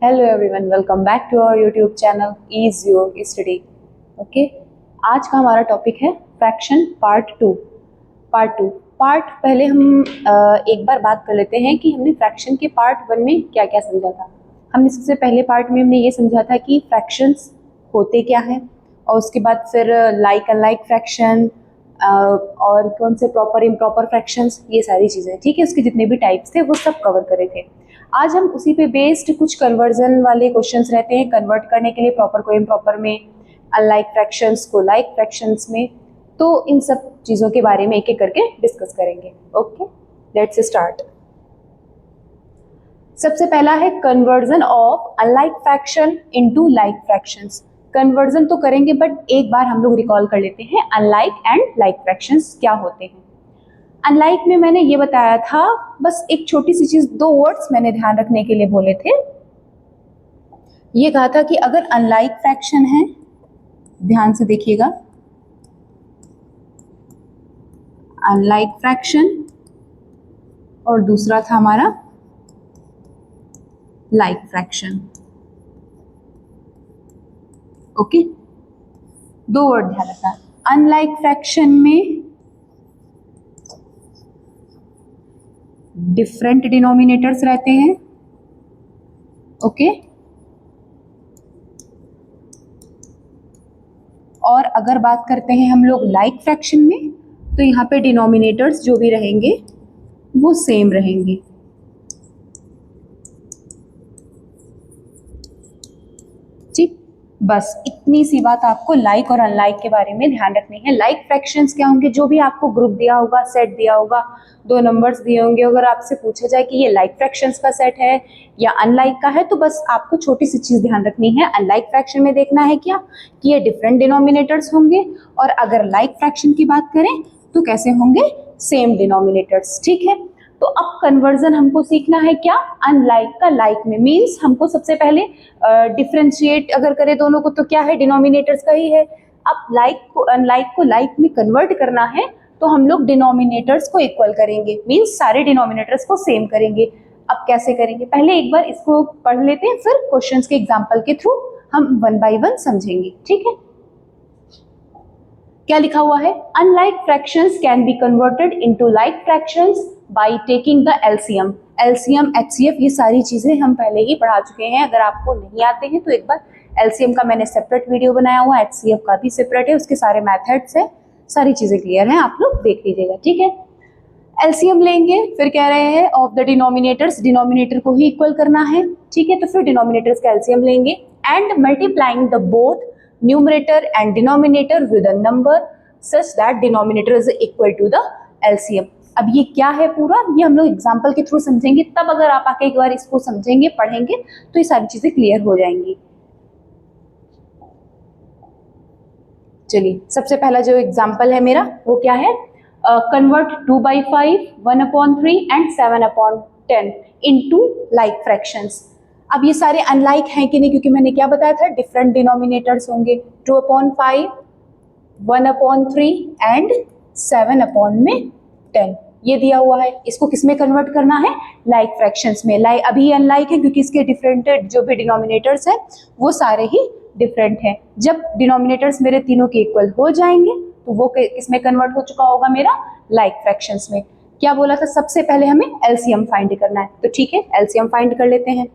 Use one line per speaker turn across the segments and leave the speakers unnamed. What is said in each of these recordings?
Hello everyone, welcome back to our YouTube channel is your study. Okay, आज का हमारा topic है fraction part पहले हम एक बार बात कर लेते हैं कि हमने फ्रैक्शन के पार्ट 1 में क्या क्या समझा था। हमने सबसे पहले पार्ट में हमने ये समझा था कि फ्रैक्शंस होते क्या हैं, और उसके बाद फिर लाइक अनलाइक फ्रैक्शन और कौन से प्रॉपर इम्प्रॉपर फ्रैक्शंस, ये सारी चीज़ें, ठीक है, उसके जितने भी टाइप्स थे वो सब कवर करे थे। आज हम उसी पे बेस्ड कुछ कन्वर्जन वाले क्वेश्चंस रहते हैं, कन्वर्ट करने के लिए प्रॉपर को इम्प्रॉपर में, अनलाइक फ्रैक्शंस को लाइक फ्रैक्शंस में। तो इन सब चीज़ों के बारे में एक एक करके डिस्कस करेंगे। Okay, let's start. सबसे पहला है conversion of unlike fraction into like fractions. Conversion तो करेंगे बट एक बार हम लोग रिकॉल कर लेते हैं अनलाइक एंड लाइक फ्रैक्शंस क्या होते हैं। अनलाइक में मैंने ये बताया था, बस एक छोटी सी चीज, 2 वर्ड्स मैंने ध्यान रखने के लिए बोले थे। ये कहा था कि अगर अनलाइक फ्रैक्शन है, ध्यान से देखिएगा, अनलाइक फ्रैक्शन, और दूसरा था हमारा लाइक फ्रैक्शन। ओके, 2 वर्ड ध्यान रखना। अनलाइक फ्रैक्शन में डिफरेंट डिनोमिनेटर्स रहते हैं। ओके, और अगर बात करते हैं हम लोग लाइक फ्रैक्शन में, तो यहाँ पे डिनोमिनेटर्स जो भी रहेंगे वो सेम रहेंगे। ठीक, बस इतनी सी बात आपको लाइक और अनलाइक के बारे में ध्यान रखनी है। लाइक फ्रैक्शंस क्या होंगे, जो भी आपको ग्रुप दिया होगा, सेट दिया होगा, 2 नंबर्स दिए होंगे, अगर आपसे पूछा जाए कि ये लाइक फ्रैक्शंस का सेट है या अनलाइक का है, तो बस आपको छोटी सी चीज ध्यान रखनी है। अनलाइक फ्रैक्शन में देखना है क्या, कि ये डिफरेंट डिनोमिनेटर्स होंगे, और अगर लाइक फ्रैक्शन की बात करें तो कैसे होंगे, सेम डिनोमिनेटर्स। ठीक है, तो अब कन्वर्जन हमको सीखना है क्या, अनलाइक का लाइक में। मीन्स हमको सबसे पहले डिफ्रेंशिएट अगर करें दोनों को, तो क्या है, डिनोमिनेटर्स का ही है। अब लाइक को अनलाइक को लाइक में कन्वर्ट करना है, तो हम लोग डिनोमिनेटर्स को इक्वल करेंगे, मीन्स सारे डिनोमिनेटर्स को सेम करेंगे। अब कैसे करेंगे, पहले एक बार इसको पढ़ लेते हैं, फिर क्वेश्चंस के एग्जाम्पल के थ्रू हम 1 बाय 1 समझेंगे। ठीक है, क्या लिखा हुआ है, unlike fractions can be converted into like fractions by taking the LCM. LCM, HCF, ये सारी चीजें हम पहले ही पढ़ा चुके हैं। अगर आपको नहीं आते हैं तो एक बार एलसीएम का मैंने सेपरेट वीडियो बनाया हुआ है, एचसीएफ का भी सेपरेट है, उसके सारे मेथड्स है, सारी चीजें क्लियर हैं, आप लोग देख लीजिएगा। ठीक है, एलसीएम लेंगे, फिर कह रहे हैं ऑफ द डिनोमिनेटर्स, डिनोमिनेटर को ही इक्वल करना है। ठीक है, तो फिर डिनोमिनेटर्स का एलसीएम लेंगे and multiplying the both numerator and denominator with a number such that denominator is equal to the LCM. अब ये क्या है पूरा, ये हम लोग एग्जाम्पल के थ्रू समझेंगे, तब अगर आप आके एक बार इसको समझेंगे, पढ़ेंगे, तो ये सारी चीजें क्लियर हो जाएंगी। चलिए, सबसे पहला जो एग्जाम्पल है मेरा वो क्या है, convert 2/5, 1/3 and 7/10 into like fractions. अब ये सारे अनलाइक हैं कि नहीं, क्योंकि मैंने क्या बताया था, डिफरेंट डिनोमिनेटर्स होंगे, 2/5, 1/3 एंड 7/10 ये दिया हुआ है। इसको किस में कन्वर्ट करना है, लाइक फ्रैक्शंस में। लाइक अभी अनलाइक है क्योंकि इसके डिफरेंट जो भी डिनोमिनेटर्स हैं वो सारे ही डिफरेंट हैं। जब डिनोमिनेटर्स मेरे तीनों के इक्वल हो जाएंगे तो वो किस में कन्वर्ट हो चुका होगा, मेरा लाइक फ्रैक्शंस में। क्या बोला था, सबसे पहले हमें एलसीएम फाइंड करना है, तो ठीक है, एलसीएम फाइंड कर लेते हैं।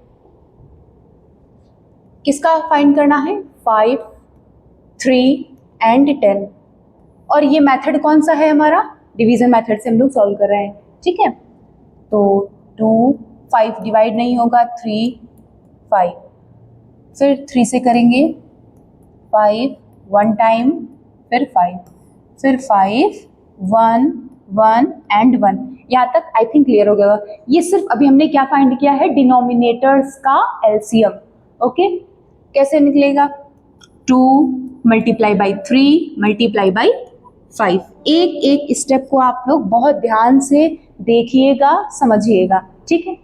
किसका फाइंड करना है, 5, 3 एंड 10। और ये मेथड कौन सा है हमारा, डिवीजन मेथड से हम लोग सॉल्व कर रहे हैं। ठीक है, तो 2, 5 डिवाइड नहीं होगा, 3, 5, फिर 3 से करेंगे 5 1 टाइम, फिर 5, फिर 5 1 1 एंड 1। यहाँ तक आई थिंक क्लियर हो गया। ये सिर्फ अभी हमने क्या फाइंड किया है, डिनोमिनेटर्स का एलसीएम। ओके, कैसे निकलेगा, 2 मल्टीप्लाई बाई 3 मल्टीप्लाई बाई 5। एक एक स्टेप को आप लोग बहुत ध्यान से देखिएगा, समझिएगा। ठीक है,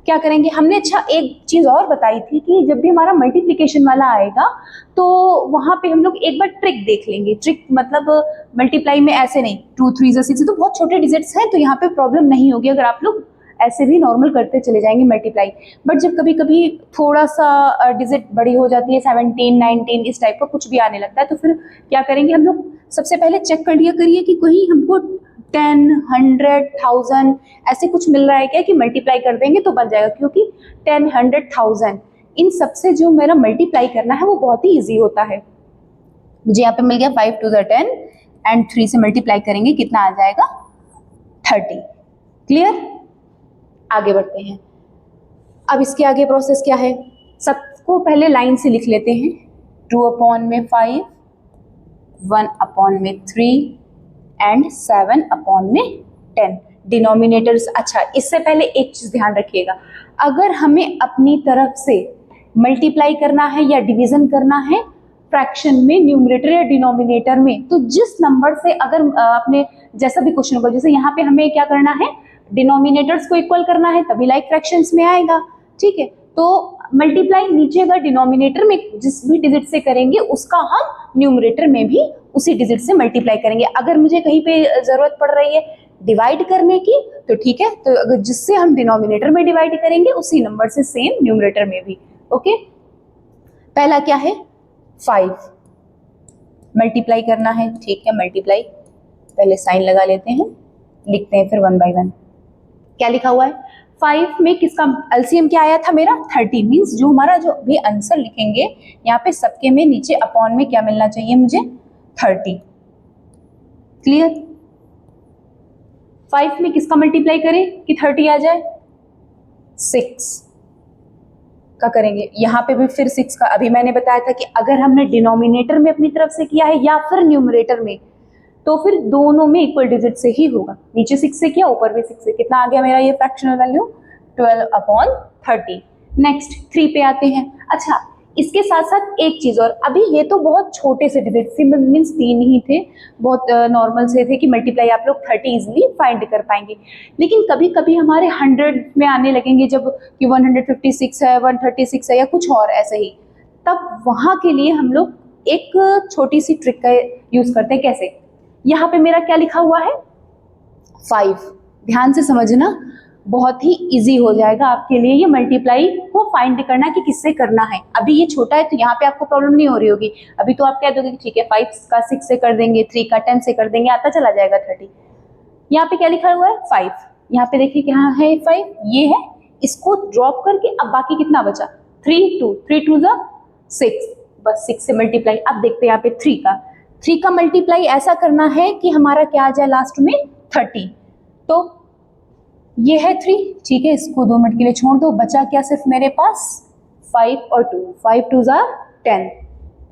क्या करेंगे, हमने अच्छा एक चीज और बताई थी कि जब भी हमारा मल्टीप्लिकेशन वाला आएगा तो वहां पे हम लोग एक बार ट्रिक देख लेंगे। ट्रिक मतलब मल्टीप्लाई में ऐसे नहीं, 2 3 6 तो बहुत छोटे डिजिट्स हैं, तो यहाँ पे प्रॉब्लम नहीं होगी अगर आप लोग ऐसे भी नॉर्मल करते चले जाएंगे मल्टीप्लाई। बट जब कभी कभी थोड़ा सा डिजिट बड़ी हो जाती है, 17, 19 इस टाइप का कुछ भी आने लगता है, तो फिर क्या करेंगे हम लोग, सबसे पहले चेक कर लिया करिए कि कहीं हमको 10, 100, 1000 ऐसे कुछ मिल रहा है क्या, कि मल्टीप्लाई कर देंगे तो बन जाएगा। क्योंकि 10, 100, 1000 इन सबसे जो मेरा मल्टीप्लाई करना है वो बहुत ही ईजी होता है। मुझे यहाँ पे मिल गया 5 to the 10 एंड 3 से मल्टीप्लाई करेंगे कितना आ जाएगा, 30। क्लियर? आगे बढ़ते हैं। अब इसके आगे प्रोसेस क्या है, सबको पहले लाइन से लिख लेते हैं। 2 अपॉन में 5, 1 अपॉन में 3 एंड 7 अपॉन में 10 डिनोमिनेटर्स। अच्छा, इससे पहले एक चीज ध्यान रखिएगा, अगर हमें अपनी तरफ से मल्टीप्लाई करना है या डिवीजन करना है फ्रैक्शन में, न्यूमरेटर या डिनोमिनेटर में, तो जिस नंबर से अगर अपने जैसा भी क्वेश्चन होगा, जैसे यहाँ पे हमें क्या करना है, डिनोमिनेटर्स को इक्वल करना है, तभी लाइक फ्रैक्शंस में आएगा। ठीक है, तो मल्टीप्लाई नीचे अगर डिनोमिनेटर में जिस भी डिजिट से करेंगे उसका हम न्यूमरेटर में भी उसी डिजिट से मल्टीप्लाई करेंगे। अगर मुझे कहीं पे जरूरत पड़ रही है डिवाइड करने की तो ठीक है, तो अगर जिससे हम डिनोमिनेटर में डिवाइड करेंगे उसी नंबर से सेम न्यूमरेटर में भी। ओके, पहला क्या है, 5 मल्टीप्लाई करना है। ठीक है, मल्टीप्लाई पहले साइन लगा लेते हैं, लिखते हैं फिर 1 by 1। क्या लिखा हुआ है, 5 में किसका एलसीएम क्या आया था मेरा, 30। मीन्स जो हमारा जो भी आंसर लिखेंगे यहाँ पे सबके में नीचे अपॉन में क्या मिलना चाहिए मुझे, 30। क्लियर? 5 में किसका मल्टीप्लाई करें कि 30 आ जाए, 6 का करेंगे। यहाँ पे भी फिर 6 का, अभी मैंने बताया था कि अगर हमने डिनोमिनेटर में अपनी तरफ से किया है या फिर न्यूमरेटर में, तो फिर दोनों में इक्वल डिजिट से ही होगा। नीचे 6 से किया, ऊपर भी 6 से, कितना आ गया मेरा ये फ्रैक्शनल वैल्यू, 12 अपॉन 30। नेक्स्ट 3 पे आते हैं। अच्छा, इसके साथ साथ एक चीज और, अभी ये तो बहुत छोटे से डिजिट से मीन्स 3 ही थे, बहुत नॉर्मल से थे कि मल्टीप्लाई आप लोग 30 इजिली फाइंड कर पाएंगे। लेकिन कभी कभी हमारे 100 में आने लगेंगे, जब कि 156 है, 136 है या कुछ और ऐसे ही, तब वहां के लिए हम लोग एक छोटी सी ट्रिक का यूज करते हैं। कैसे, यहाँ पे मेरा क्या लिखा हुआ है, 5, ध्यान से समझना, बहुत ही इजी हो जाएगा आपके लिए ये मल्टीप्लाई को फाइंड करना कि किससे करना है। अभी ये छोटा है तो यहाँ पे आपको प्रॉब्लम नहीं हो रही होगी, अभी तो आप कह दोगे कि ठीक है 5 का 6 से कर देंगे, 3 का 10 से कर देंगे, आता चला जाएगा 30। यहाँ पे क्या लिखा हुआ है, 5, यहाँ पे देखिए क्या है, 5 ये है, इसको ड्रॉप करके अब बाकी कितना बचा, 3 2 जा 6, बस 6 से मल्टीप्लाई। अब देखते हैं यहाँ पे 3 का मल्टीप्लाई ऐसा करना है कि हमारा क्या आ जाए लास्ट में, 30। तो ये है 3, ठीक है, इसको 2 मिनट के लिए छोड़ दो, बचा क्या सिर्फ मेरे पास 5 और 2, 5 2 जा 10,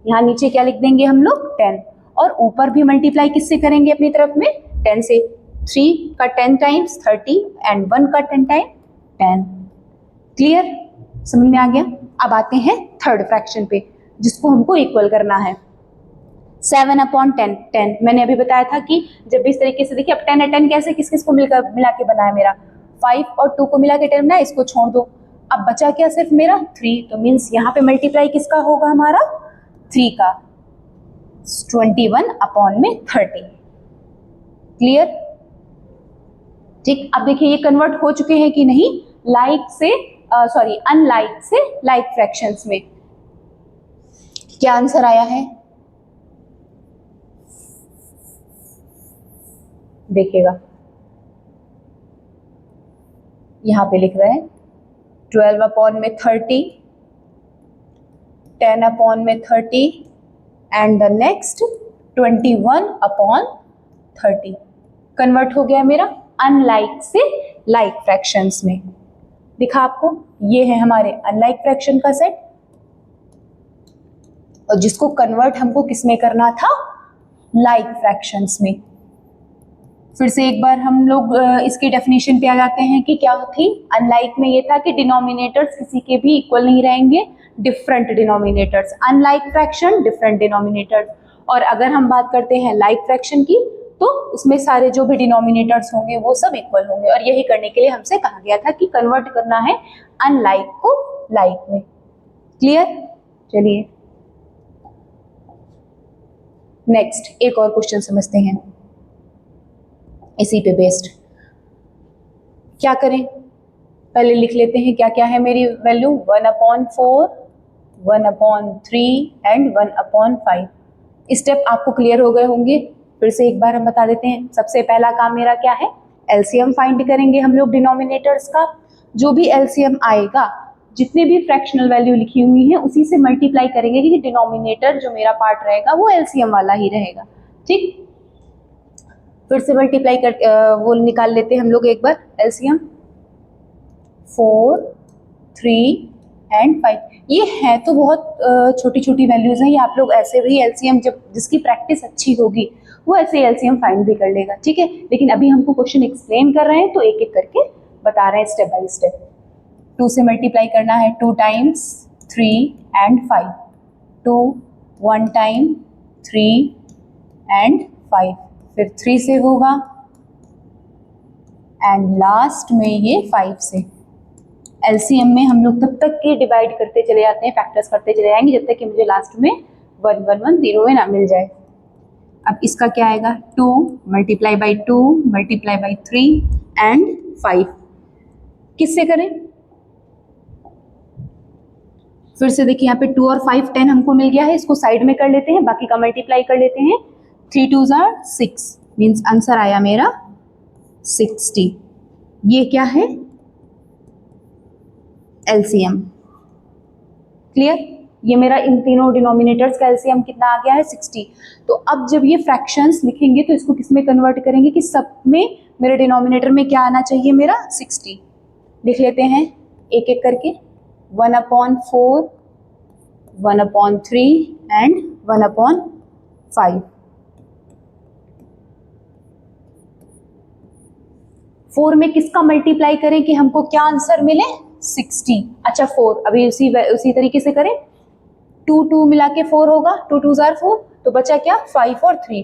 यहाँ नीचे क्या लिख देंगे हम लोग, 10, और ऊपर भी मल्टीप्लाई किससे करेंगे अपनी तरफ में, 10 से। 3 का 10 टाइम्स 30 एंड 1 का 10 टाइम 10। क्लियर, समझ में आ गया? अब आते हैं थर्ड फ्रैक्शन पे जिसको हमको इक्वल करना है। 7 अपॉन 10, 10 मैंने अभी बताया था कि जब भी इस तरीके से देखिए, अब 10 है, 10 कैसे किस किस को मिला के बना है मेरा, 5 और 2 को मिला के 10 बना, इसको छोड़ दो, अब बचा क्या सिर्फ मेरा 3, तो मीन्स यहाँ पे मल्टीप्लाई किसका होगा हमारा, 3 का, 21 अपॉन में 30। क्लियर? ठीक, अब देखिए ये कन्वर्ट हो चुके हैं कि नहीं, लाइक से सॉरी अनलाइक से लाइक फ्रैक्शंस में। क्या आंसर आया है देखिएगा, यहां पे लिख रहे हैं 12 अपॉन में 30, 10 अपॉन में 30 and the next 21 upon 30। Convert हो गया मेरा अनलाइक से लाइक फ्रैक्शंस में। दिखा आपको, ये है हमारे अनलाइक फ्रैक्शन का सेट, और जिसको कन्वर्ट हमको किस में करना था, लाइक फ्रैक्शंस में। फिर से एक बार हम लोग इसकी डेफिनेशन पे आ जाते हैं कि क्या थी। अनलाइक में ये था कि डिनोमिनेटर्स किसी के भी इक्वल नहीं रहेंगे, different denominators. Unlike fraction, different denominators. और अगर हम बात करते हैं लाइक फ्रैक्शन की, तो उसमें सारे जो भी डिनोमिनेटर्स होंगे वो सब इक्वल होंगे। और यही करने के लिए हमसे कहा गया था कि कन्वर्ट करना है अनलाइक को लाइक में। क्लियर? चलिए नेक्स्ट एक और क्वेश्चन समझते हैं इसी पे बेस्ड। क्या करें, पहले लिख लेते हैं क्या क्या है मेरी वैल्यू, 1/4, 1/3 एंड 1/5। स्टेप आपको क्लियर हो गए होंगे, फिर से एक बार हम बता देते हैं। सबसे पहला काम मेरा क्या है, एलसीएम फाइंड करेंगे हम लोग डिनोमिनेटर्स का। जो भी एलसीएम आएगा, जितने भी फ्रैक्शनल वैल्यू लिखी हुई है उसी से मल्टीप्लाई करेंगे, क्योंकि डिनोमिनेटर जो मेरा पार्ट रहेगा वो एलसीएम वाला ही रहेगा। ठीक, फिर से मल्टीप्लाई कर वो निकाल लेते हैं हम लोग एक बार एलसीएम। 4, 3 एंड 5। ये है तो बहुत छोटी छोटी वैल्यूज हैं, ये आप लोग ऐसे भी एलसीएम, जब जिसकी प्रैक्टिस अच्छी होगी वो ऐसे एलसीएम फाइंड भी कर लेगा, ठीक है। लेकिन अभी हमको क्वेश्चन एक्सप्लेन कर रहे हैं तो एक एक करके बता रहे हैं स्टेप बाय स्टेप। 2 से मल्टीप्लाई करना है, 2 टाइम्स 3 एंड 5, 2 1 टाइम 3 एंड 5, फिर 3 से होगा एंड लास्ट में ये 5 से। एलसीएम में हम लोग तब तक के डिवाइड करते चले जाते हैं, फैक्टर्स करते चले जाएंगे जब तक कि मुझे लास्ट में 1 1 1 0 में ना मिल जाए। अब इसका क्या आएगा, 2 multiply by 2 multiply by 3 and 5। किससे करें, फिर से देखिए यहाँ पे 2 और 5 10 हमको मिल गया है, इसको साइड में कर लेते हैं, बाकी का मल्टीप्लाई कर लेते हैं। 3 2s are 6 मीन्स आंसर आया मेरा 60। ये क्या है, एलसीएम। क्लियर, ये मेरा इन तीनों डिनोमिनेटर्स का एलसीएम कितना आ गया है, 60। तो अब जब ये फ्रैक्शंस लिखेंगे तो इसको किस में कन्वर्ट करेंगे कि सब में मेरे डिनोमिनेटर में क्या आना चाहिए, मेरा 60। लिख लेते हैं एक एक करके, 1/4, 1/3 एंड 1/5। 4 में किसका मल्टीप्लाई करें कि हमको क्या आंसर मिले, 60। अच्छा 4 अभी उसी तरीके से करें, 2 2 मिला के 4 होगा, 2 2s are 4, तो बचा क्या 5 और 3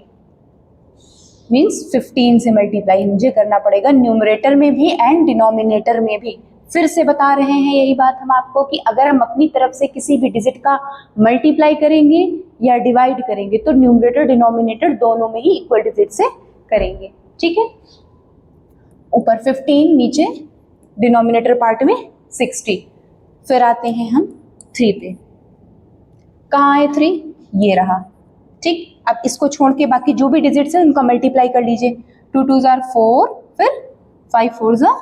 मीन्स 15 से मल्टीप्लाई मुझे करना पड़ेगा न्यूमरेटर में भी एंड डिनोमिनेटर में भी। फिर से बता रहे हैं यही बात हम आपको कि अगर हम अपनी तरफ से किसी भी डिजिट का मल्टीप्लाई करेंगे या डिवाइड करेंगे तो न्यूमरेटर डिनोमिनेटर दोनों में ही इक्वल डिजिट से करेंगे, ठीक है। ऊपर 15, नीचे डिनोमिनेटर पार्ट में 60। फिर आते हैं हम 3 पे, कहाँ है 3, ये रहा, ठीक। अब इसको छोड़ के बाकी जो भी डिजिट्स हैं उनका मल्टीप्लाई कर लीजिए। 2 2s are 4, फिर 5 4s are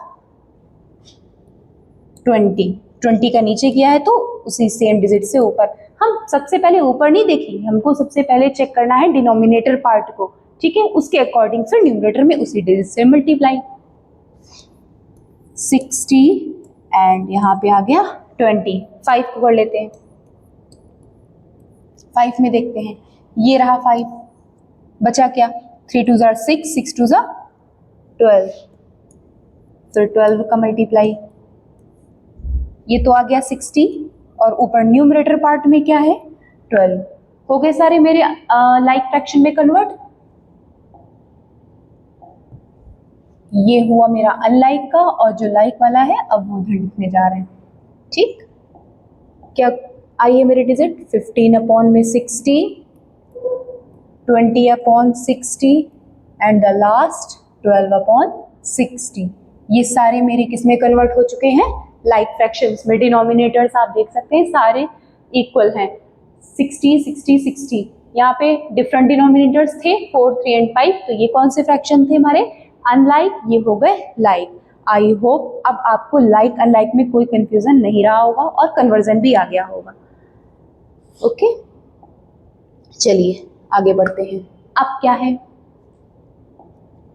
20। 20 का नीचे किया है तो उसी सेम डिजिट से ऊपर। हम सबसे पहले ऊपर नहीं देखेंगे, हमको सबसे पहले चेक करना है डिनोमिनेटर पार्ट को, ठीक है। उसके अकॉर्डिंग फिर न्यूमरेटर में उसी डिजिट से मल्टीप्लाई। 60 एंड यहाँ पे आ गया 20। 5 को कर लेते हैं, 5 में देखते हैं, ये रहा 5, बचा क्या, 3 2s are 6, 6 2s are 12, फिर 12 का मल्टीप्लाई, ये तो आ गया 60 और ऊपर न्यूमरेटर पार्ट में क्या है 12। हो गए सारे मेरे लाइक फ्रैक्शन में कन्वर्ट। ये हुआ मेरा अनलाइक का, और जो लाइक वाला है अब वो उधर लिखने जा रहे हैं, ठीक। क्या आइए मेरे डिजिट, 15 में 60, 20/60 एंड द लास्ट 12/60। ये सारे मेरे किस में कन्वर्ट हो चुके हैं, लाइक फ्रैक्शंस में। डिनोमिनेटर्स आप देख सकते हैं सारे इक्वल हैं, 60 60 60। यहाँ पे डिफरेंट डिनोमिनेटर्स थे 4 3 एंड 5, तो ये कौन से फ्रैक्शन थे हमारे, अनलाइक, ये हो गए लाइक। आई होप अब आपको लाइक अनलाइक में कोई कंफ्यूजन नहीं रहा होगा और कन्वर्जन भी आ गया होगा। ओके, चलिए आगे बढ़ते हैं। अब क्या है,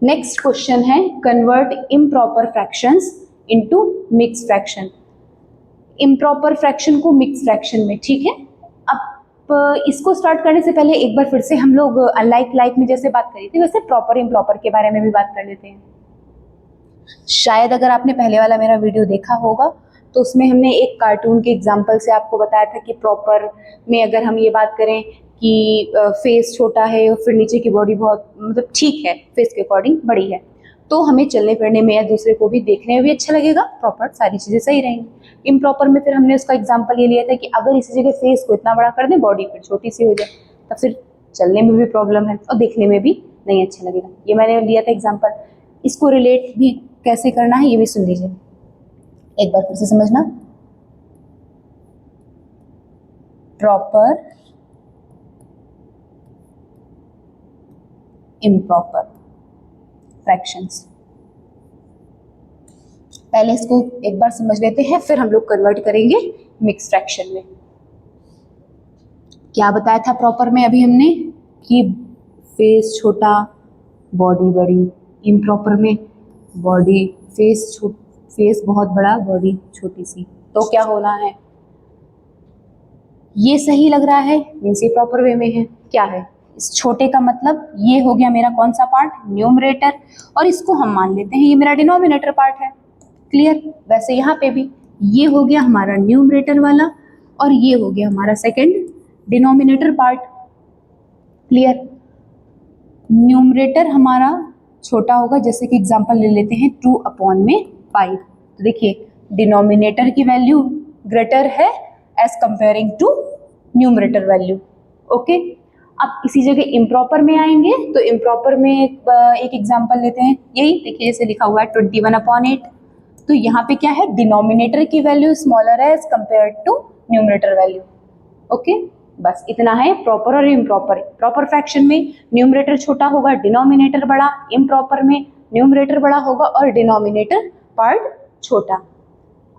नेक्स्ट क्वेश्चन है convert improper fractions into mix fraction. Improper fraction को मिक्स फ्रैक्शन में, ठीक है। अब इसको स्टार्ट करने से पहले एक बार फिर से हम लोग अनलाइक लाइक में जैसे बात करी थी वैसे प्रॉपर इम्प्रॉपर के बारे में भी बात कर लेते हैं। शायद अगर आपने पहले वाला मेरा वीडियो देखा होगा तो उसमें हमने एक कार्टून के एग्जाम्पल से आपको बताया था कि प्रॉपर में अगर हम ये बात करें कि फेस छोटा है और फिर नीचे की बॉडी बहुत मतलब ठीक है, फेस के अकॉर्डिंग बड़ी है, तो हमें चलने फिरने में या दूसरे को भी देखने में भी अच्छा लगेगा, प्रॉपर सारी चीज़ें सही रहेंगी। इम्प्रॉपर में फिर हमने उसका एग्जाम्पल ये लिया था कि अगर इसी जगह फेस को इतना बड़ा कर दें, बॉडी फिर छोटी सी हो जाए, तो फिर चलने में भी प्रॉब्लम है और देखने में भी नहीं अच्छा लगेगा। ये मैंने लिया था एग्जाम्पल। इसको रिलेट भी कैसे करना है ये भी सुन लीजिए। एक बार फिर से समझना, प्रॉपर, इम्प्रॉपर फ्रैक्शंस। पहले इसको एक बार समझ लेते हैं, फिर हम लोग कन्वर्ट करेंगे मिक्स फ्रैक्शन में। क्या बताया था प्रॉपर में अभी हमने कि फेस छोटा बॉडी बड़ी, इम्प्रॉपर में बॉडी फेस बहुत बड़ा बॉडी छोटी सी। तो क्या होना है, ये सही लग रहा है मीन्स ये प्रॉपर वे में है। क्या है इस छोटे का मतलब, ये हो गया मेरा कौन सा पार्ट, न्यूमरेटर, और इसको हम मान लेते हैं ये मेरा डिनोमिनेटर पार्ट है। क्लियर। वैसे यहाँ पे भी ये हो गया हमारा न्यूमरेटर वाला और ये हो गया हमारा second denominator part. Clear. Numerator हमारा छोटा होगा, जैसे कि एग्जांपल ले लेते हैं 2/5। तो देखिए डिनोमिनेटर की वैल्यू ग्रेटर है as comparing to numerator value. Okay. अब इसी जगह इम्प्रॉपर में आएंगे, तो इम्प्रॉपर में एक एग्जांपल लेते हैं, यही देखिए जैसे लिखा हुआ है 21/8। तो यहाँ पे क्या है, डिनोमिनेटर की वैल्यू स्मॉलर है as compare to numerator value. Okay, बस इतना है प्रॉपर और इम्प्रॉपर। प्रॉपर फ्रैक्शन में न्यूमरेटर छोटा होगा, डिनोमिनेटर बड़ा, इम्प्रॉपर में न्यूमरेटर बड़ा होगा और डिनोमिनेटर पार्ट छोटा।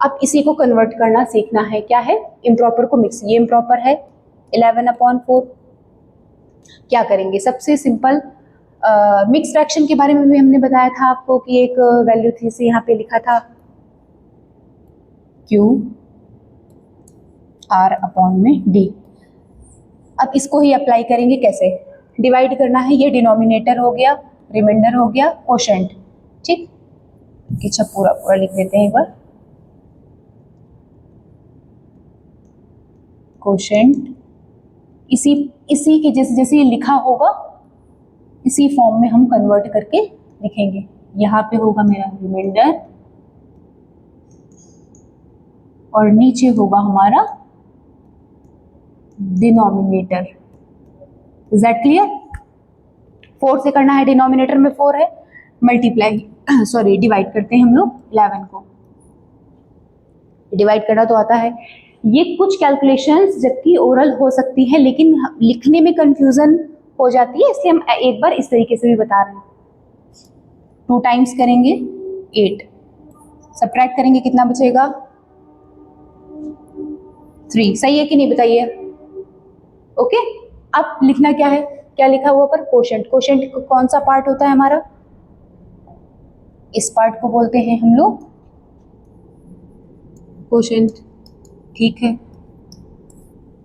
अब इसी को कन्वर्ट करना सीखना है, क्या है, इम्प्रॉपर को मिक्स। ये इम्प्रॉपर है 11/4। क्या करेंगे, सबसे सिंपल मिक्स फ्रैक्शन के बारे में भी हमने बताया था आपको कि एक वैल्यू थी, से यहाँ पे लिखा था Q R/D। अब इसको ही अप्लाई करेंगे, कैसे डिवाइड करना है, ये डिनोमिनेटर हो गया, रिमाइंडर हो गया, कोशेंट। ठीक, अच्छा पूरा पूरा लिख देते हैं एक बार, कोशेंट। इसी के जैसे जैसे ये लिखा होगा इसी फॉर्म में हम कन्वर्ट करके लिखेंगे। यहाँ पे होगा मेरा रिमाइंडर और नीचे होगा हमारा डिनोमिनेटर। Is that clear? 4 से करना है, डिनोमिनेटर में 4 है, मल्टीप्लाई सॉरी डिवाइड करते हैं हम लोग 11 को। डिवाइड करना तो आता है। ये कुछ कैलकुलेशंस जबकि ओरल हो सकती है लेकिन लिखने में कंफ्यूजन हो जाती है, इसलिए हम एक बार इस तरीके से भी बता रहे हैं। 2 टाइम्स करेंगे 8, सब्ट्रैक्ट करेंगे कितना बचेगा 3। सही है कि नहीं बताइए? ओके। अब लिखना क्या है, क्या लिखा हुआ पर, कोशेंट। कोशेंट कौन सा पार्ट होता है हमारा, इस पार्ट को बोलते हैं हम लोग कोशेंट। ठीक है,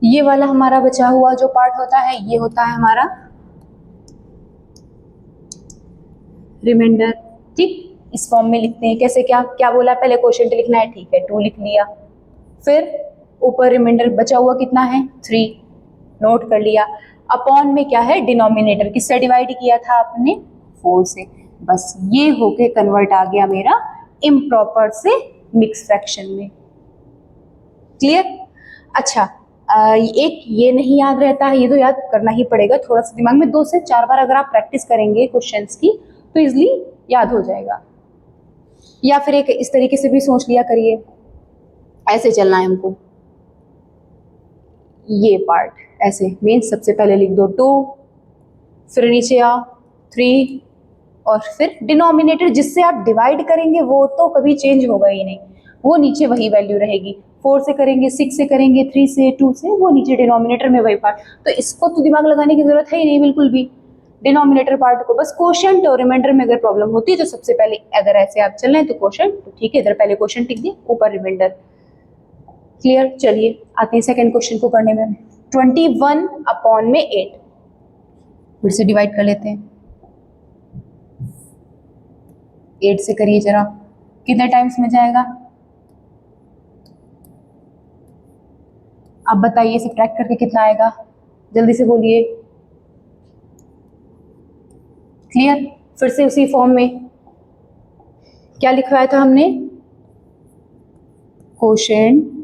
ये वाला हमारा बचा हुआ जो पार्ट होता है ये होता है हमारा रिमाइंडर। ठीक, इस फॉर्म में लिखते हैं। कैसे, क्या क्या बोला, पहले कोशेंट लिखना है, ठीक है 2 लिख लिया, फिर ऊपर रिमाइंडर बचा हुआ कितना है 3, नोट कर लिया। अपॉन में क्या है, डिनोमिनेटर किससे डिवाइड किया था आपने 4 से। बस ये होके कन्वर्ट आ गया मेरा इम्प्रॉपर से मिक्स फ्रैक्शन में। क्लियर? अच्छा, एक ये नहीं याद रहता है, ये तो याद करना ही पड़ेगा थोड़ा सा दिमाग में, 2 से 4 बार अगर आप प्रैक्टिस करेंगे क्वेश्चंस की तो इजिली याद हो जाएगा। या फिर एक इस तरीके से भी सोच लिया करिए, ऐसे चलना है हमको, ये पार्ट ऐसे मीन सबसे पहले लिख दो 2, फिर नीचे आओ 3 और फिर डिनोमिनेटर जिससे आप डिवाइड करेंगे वो तो कभी चेंज होगा ही नहीं, वो नीचे वही वैल्यू रहेगी। 4 से करेंगे, 6 से करेंगे, 3 से, 2 से, वो नीचे डिनोमिनेटर में वही पार्ट। तो इसको तो दिमाग लगाने की जरूरत है ही नहीं बिल्कुल भी, डिनोमिनेटर पार्ट को बस कोशेंट और रिमाइंडर में अगर प्रॉब्लम होती है तो सबसे पहले अगर ऐसे आप चल रहे हैं तो कोशेंट, तो ठीक है इधर पहले कोशेंट लिख दिए, ऊपर रिमाइंडर। क्लियर? चलिए आते हैं सेकंड क्वेश्चन को करने में। 21/8 फिर से डिवाइड कर लेते हैं, 8 से करिए जरा, कितने टाइम्स में जाएगा आप बताइए, सब्ट्रैक्ट करके कितना आएगा, जल्दी से बोलिए। क्लियर? फिर से उसी फॉर्म में क्या लिखवाया था हमने, कोशेंट,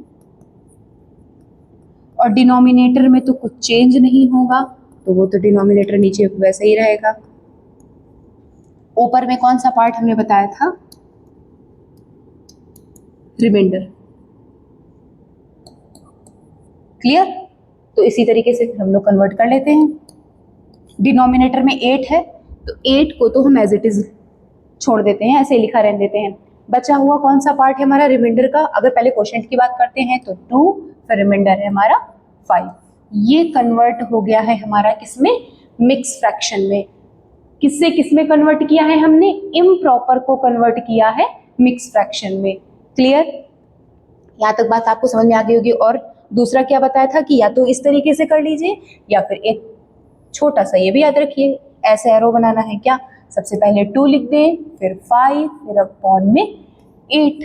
और डिनोमिनेटर में तो कुछ चेंज नहीं होगा तो वो तो डिनोमिनेटर नीचे वैसे ही रहेगा। ऊपर में कौन सा पार्ट हमने बताया था, रिमाइंडर। क्लियर? तो इसी तरीके से हम लोग कन्वर्ट कर लेते हैं। डिनोमिनेटर में 8 है तो 8 को तो हम एज इट इज छोड़ देते हैं, ऐसे लिखा रहने देते हैं। बचा हुआ कौन सा पार्ट है हमारा रिमाइंडर का? अगर पहले क्वोशिएंट की बात करते हैं तो 2, फिर रिमाइंडर है हमारा 5। ये कन्वर्ट हो गया है हमारा किसमें? मिक्स फ्रैक्शन में। किससे किसमें कन्वर्ट किया है हमने? इम्प्रॉपर को कन्वर्ट किया है मिक्स फ्रैक्शन में। क्लियर? यहाँ तक बात आपको समझ में आ गई होगी। और दूसरा क्या बताया था कि या तो इस तरीके से कर लीजिए या फिर एक छोटा सा ये भी याद रखिए, ऐसे एरो बनाना है। क्या? सबसे पहले 2 लिख दें, फिर 5, फिर अपॉन में 8।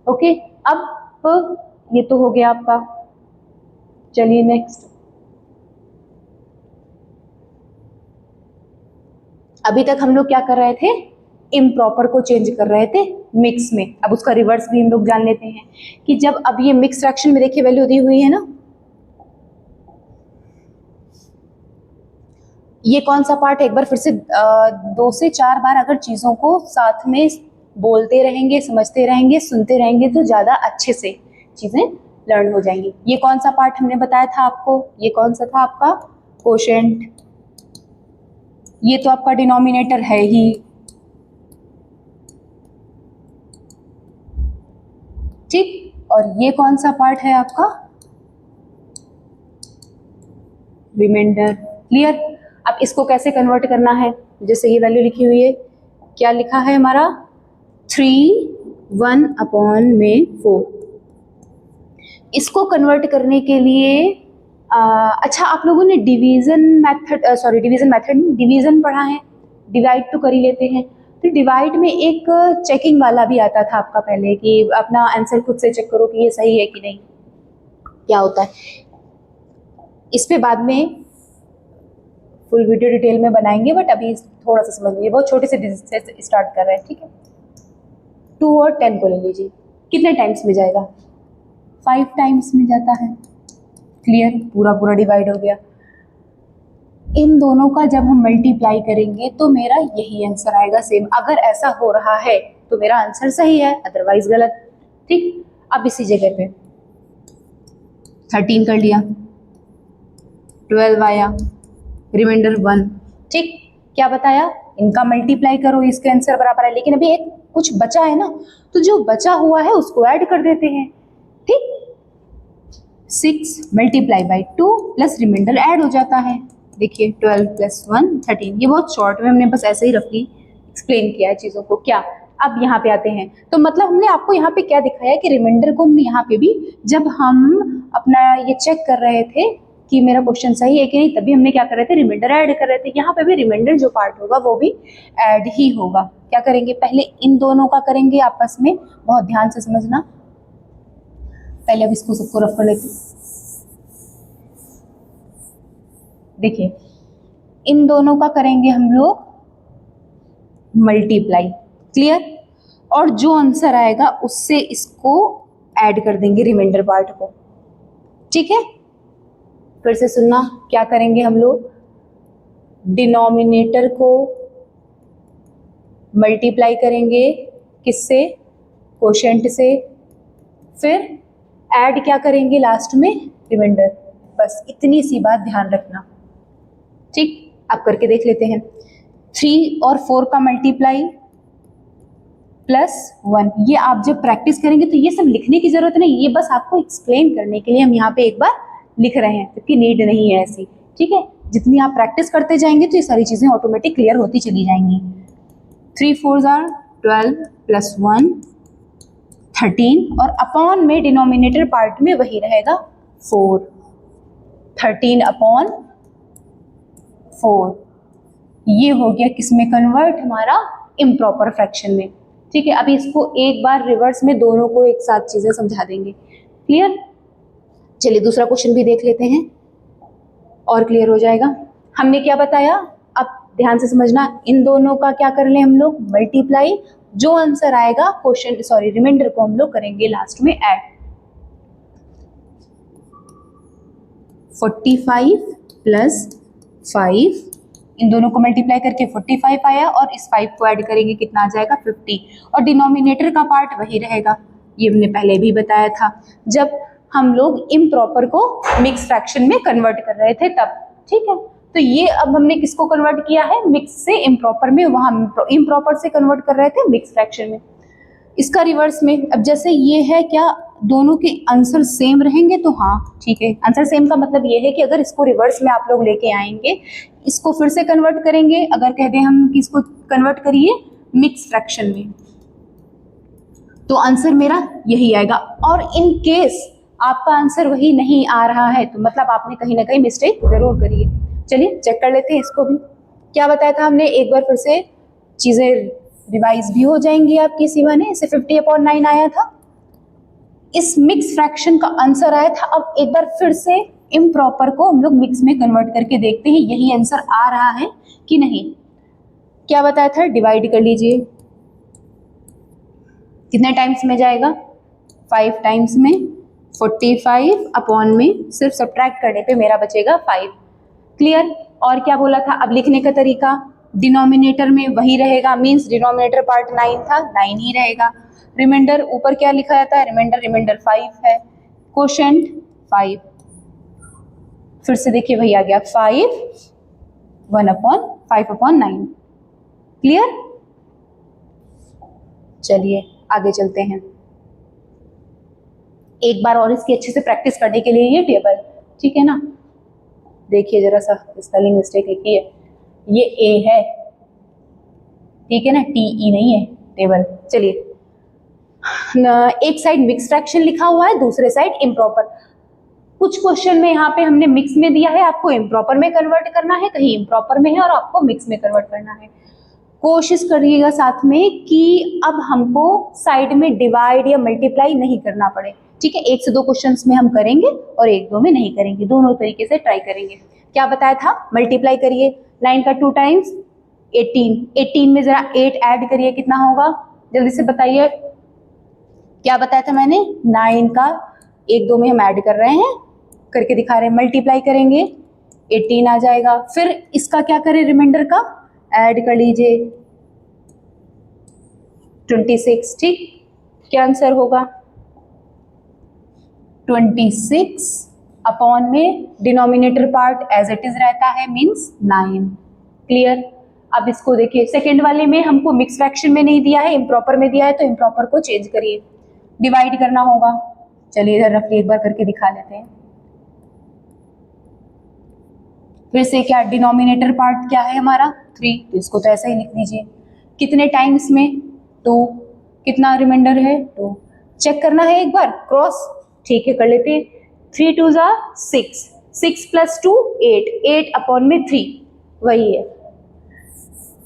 ओके, अब ये तो हो गया आपका। चलिए नेक्स्ट। अभी तक हम लोग क्या कर रहे थे? इम्प्रॉपर को चेंज कर रहे थे मिक्स में। अब उसका रिवर्स भी हम लोग जान लेते हैं कि जब अब ये मिक्स फ्रैक्शन में देखिए वैल्यू दी हुई है ना, ये कौन सा पार्ट है? एक बार फिर से 2 से 4 बार अगर चीज़ों को साथ में बोलते रहेंगे, समझते रहेंगे, सुनते रहेंगे तो ज़्यादा अच्छे से चीज़ें लर्न हो जाएंगी। ये कौन सा पार्ट हमने बताया था आपको? ये कौन सा था आपका? क्वोशिएंट। ये तो आपका डिनोमिनेटर है ही। ठीक, और ये कौन सा पार्ट है आपका? रिमाइंडर। क्लियर? अब इसको कैसे कन्वर्ट करना है? जैसे ये वैल्यू लिखी हुई है, क्या लिखा है हमारा? 3, 1 अपॉन में 4। इसको कन्वर्ट करने के लिए अच्छा, आप लोगों ने डिवीजन मेथड डिवीजन पढ़ा है। डिवाइड तो कर ही लेते हैं। तो डिवाइड में एक चेकिंग वाला भी आता था आपका पहले कि अपना आंसर खुद से चेक करो कि ये सही है कि नहीं। क्या होता है इस पे बाद में फुल वीडियो डिटेल में बनाएंगे, बट अभी थोड़ा सा समझ लीजिए। बहुत छोटे से डिजिट से स्टार्ट कर रहे हैं। ठीक है, 2 और 10 को ले लीजिए। कितने टाइम्स में जाएगा? 5 टाइम्स में जाता है। क्लियर? पूरा पूरा डिवाइड हो गया। इन दोनों का जब हम मल्टीप्लाई करेंगे तो मेरा यही आंसर आएगा सेम। अगर ऐसा हो रहा है तो मेरा आंसर सही है, अदरवाइज गलत। ठीक, अब इसी जगह पे 13 कर लिया, 12 आया, रिमाइंडर 1। ठीक, क्या बताया? इनका मल्टीप्लाई करो, इसके आंसर बराबर है। लेकिन अभी एक कुछ बचा है ना, तो जो बचा हुआ है उसको ऐड कर देते हैं। ठीक, 6 multiply by 2 plus reminder add हो जाता है। देखिए 12 + 1 13। ये बहुत शॉर्ट में हमने बस ऐसे ही रफली एक्सप्लेन किया है चीज़ों को। क्या? अब यहाँ पे आते हैं तो मतलब हमने आपको यहाँ पे क्या दिखाया कि रिमाइंडर को हमने यहाँ पे भी, जब हम अपना ये चेक कर रहे थे कि मेरा क्वेश्चन सही है कि नहीं, तभी हमने क्या कर रहे थे? रिमाइंडर ऐड कर रहे थे। यहाँ पे भी रिमाइंडर जो पार्ट होगा वो भी ऐड ही होगा। क्या करेंगे? पहले इन दोनों का करेंगे आपस में, बहुत ध्यान से समझना। पहले अब इसको सबको रफ कर लेते हैं। देखिए इन दोनों का करेंगे हम लोग मल्टीप्लाई। क्लियर? और जो आंसर आएगा उससे इसको ऐड कर देंगे रिमाइंडर पार्ट को। ठीक है, फिर से सुनना। क्या करेंगे हम लोग? डिनोमिनेटर को मल्टीप्लाई करेंगे किससे? क्वोशिएंट से। फिर ऐड क्या करेंगे लास्ट में? रिमाइंडर। बस इतनी सी बात ध्यान रखना। ठीक, अब करके देख लेते हैं। 3 और 4 का मल्टीप्लाई प्लस 1। ये आप जब प्रैक्टिस करेंगे तो ये सब लिखने की जरूरत नहीं, ये बस आपको एक्सप्लेन करने के लिए हम यहाँ पे एक बार लिख रहे हैं, क्योंकि नीड नहीं है ऐसी। ठीक है, जितनी आप प्रैक्टिस करते जाएंगे तो ये सारी चीजें ऑटोमेटिक क्लियर होती चली जाएंगी। 3 4s are 12 + 1 13, और अपॉन में डिनोमिनेटर पार्ट में वही रहेगा 4। 13 अपॉन 4। ये हो गया किसमें कन्वर्ट? हमारा इम्प्रॉपर फ्रैक्शन में। ठीक है, अभी इसको एक बार रिवर्स में दोनों को एक साथ चीजें समझा देंगे। क्लियर? चलिए दूसरा क्वेश्चन भी देख लेते हैं और क्लियर हो जाएगा। हमने क्या बताया? अब ध्यान से समझना। इन दोनों का क्या कर ले हम लोग? मल्टीप्लाई। जो आंसर आएगा रिमाइंडर को हम लोग करेंगे लास्ट में ऐड। 45 + 5 इन दोनों को मल्टीप्लाई करके 45 आया और इस 5 को ऐड करेंगे कितना आ जाएगा 50 और डिनोमिनेटर का पार्ट वही रहेगा। ये हमने पहले भी बताया था जब हम लोग इम्प्रॉपर को मिक्स फ्रैक्शन में कन्वर्ट कर रहे थे तब, ठीक है। तो ये अब हमने किसको कन्वर्ट किया है, मिक्स से इम्प्रॉपर में, वहां इम्प्रॉपर से कन्वर्ट कर रहे थे मिक्स फ्रैक्शन में। इसका रिवर्स में, अब जैसे ये है क्या दोनों के आंसर सेम रहेंगे तो हाँ ठीक है, आंसर सेम का मतलब ये है कि अगर इसको रिवर्स में आप लोग लेके आएंगे, इसको फिर से कन्वर्ट करेंगे, अगर कह दें हम कि इसको कन्वर्ट करिए मिक्स फ्रैक्शन में तो आंसर मेरा यही आएगा। और इन केस आपका आंसर वही नहीं आ रहा है तो मतलब आपने कहीं ना कहीं मिस्टेक जरूर करी है। चलिए चेक कर लेते हैं इसको भी। क्या बताया था हमने, एक बार फिर से चीजें रिवाइज भी हो जाएंगी आपकी इसी बहाने। इसे 50/9 आया था, इस मिक्स फ्रैक्शन का आंसर आया था। अब एक बार फिर से इम्प्रॉपर को हम लोग मिक्स में कन्वर्ट करके देखते हैं यही आंसर आ रहा है कि नहीं। क्या बताया था, डिवाइड कर लीजिए, कितने टाइम्स में जाएगा 5 टाइम्स में, 45 अपॉन में सिर्फ सब्ट्रैक्ट करने पे मेरा बचेगा 5। क्लियर। और क्या बोला था, अब लिखने का तरीका डिनोमिनेटर में वही रहेगा, मींस डिनोमिनेटर पार्ट 9 था 9 ही रहेगा। रिमाइंडर ऊपर क्या लिखा जाता है, रिमाइंडर 5 है, कोशेंट 5। फिर से देखिए वही आ गया 5 1/5/9। क्लियर। चलिए आगे चलते हैं। एक बार और इसकी अच्छे से प्रैक्टिस करने के लिए ये टेबल, ठीक है ना, देखिए जरा सा स्पेलिंग मिस्टेक लिखी है, ये ए है, ठीक है ना, TE नहीं है टेबल। चलिए, एक साइड मिक्स फ्रैक्शन लिखा हुआ है, दूसरे साइड इम्प्रॉपर। कुछ क्वेश्चन में यहाँ पे हमने मिक्स में दिया है, आपको इम्प्रॉपर में कन्वर्ट करना है, कहीं इम्प्रॉपर में है और आपको मिक्स में कन्वर्ट करना है। कोशिश करिएगा साथ में कि अब हमको साइड में डिवाइड या मल्टीप्लाई नहीं करना पड़े, ठीक है। 1 से 2 क्वेश्चंस में हम करेंगे और 1-2 में नहीं करेंगे, दोनों तरीके से ट्राई करेंगे। क्या बताया था, मल्टीप्लाई करिए, 9 का 2 टाइम्स 18, 18 में जरा 8 ऐड करिए, कितना होगा जल्दी से बताइए। क्या बताया था मैंने, 9 का 1-2 में हम ऐड कर रहे हैं, करके दिखा रहे हैं, मल्टीप्लाई करेंगे 18 आ जाएगा। फिर इसका क्या करें, रिमाइंडर का ऐड कर लीजिए 26, ठीक। क्या आंसर होगा 26 अपॉन में denominator part as it is रहता है, मींस 9। क्लियर। अब इसको देखिए, सेकेंड वाले में हमको मिक्स फ्रैक्शन में नहीं दिया है, इम्प्रॉपर में दिया है, तो इम्प्रॉपर को चेंज करिए, डिवाइड करना होगा। चलिए इधर रफली एक बार करके दिखा लेते हैं। फिर से क्या, डिनोमिनेटर पार्ट क्या है हमारा 3, तो इसको तो ऐसा ही लिख दीजिए। कितने टाइम्स में 2, कितना रिमाइंडर है 2, चेक करना है एक बार क्रॉस, ठीक है कर लेते हैं। 3 2 6, 6 + 2 8, 8 अपॉन में 3 वही है।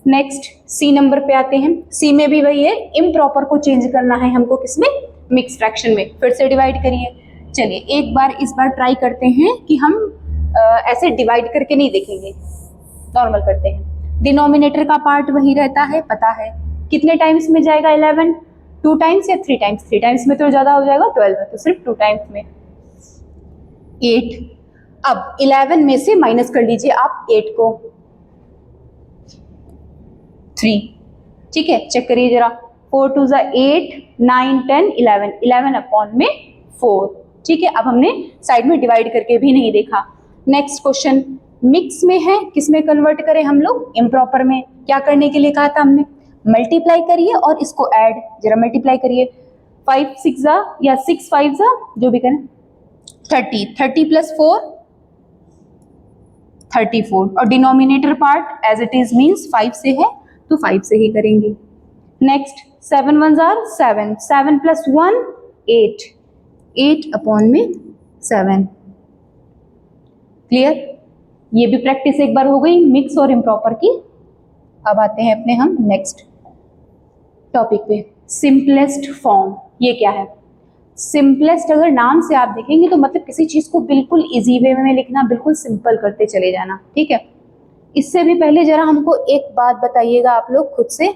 नेक्स्ट सी नंबर पे आते हैं, सी में भी वही है, इम्प्रॉपर को चेंज करना है हमको, किसमें, मिक्स फ्रैक्शन में। फिर से डिवाइड करिए। चलिए एक बार इस बार ट्राई करते हैं कि हम ऐसे डिवाइड करके नहीं देखेंगे, नॉर्मल करते हैं। डिनोमिनेटर का पार्ट वही रहता है, पता है कितने टाइम्स में जाएगा 11, 2 टाइम्स या 3 टाइम्स, 3 टाइम्स में तो ज्यादा हो जाएगा, 12 है तो सिर्फ 2 टाइम्स में 8। अब 11 में से माइनस कर लीजिए आप 8 को, 3, ठीक है। चेक करिए जरा, 4 2 8, 9 10 11, 11 अपॉन में 4, ठीक है। अब हमने साइड में डिवाइड करके भी नहीं देखा। नेक्स्ट क्वेश्चन मिक्स में है, किस में कन्वर्ट करें हम लोग, इम्प्रॉपर में। क्या करने के लिए कहा था हमने, मल्टीप्लाई करिए और इसको ऐड, जरा मल्टीप्लाई करिए, 5 6 या 6 5 जो भी करें 30, 30 + 4 34, और denominator part as it is means 5 से है तो 5 से ही करेंगे। नेक्स्ट 7 1 7, 7 + 1 8, 8 अपॉन में 7। क्लियर। ये भी प्रैक्टिस एक बार हो गई मिक्स और इम्प्रॉपर की। अब आते हैं अपने हम नेक्स्ट टॉपिक पे, सिंपलेस्ट फॉर्म। ये क्या है, सिंपलेस्ट अगर नाम से आप देखेंगे तो मतलब किसी चीज को बिल्कुल इजी वे में लिखना, बिल्कुल सिंपल करते चले जाना, ठीक है। इससे भी पहले जरा हमको एक बात बताइएगा आप लोग खुद से,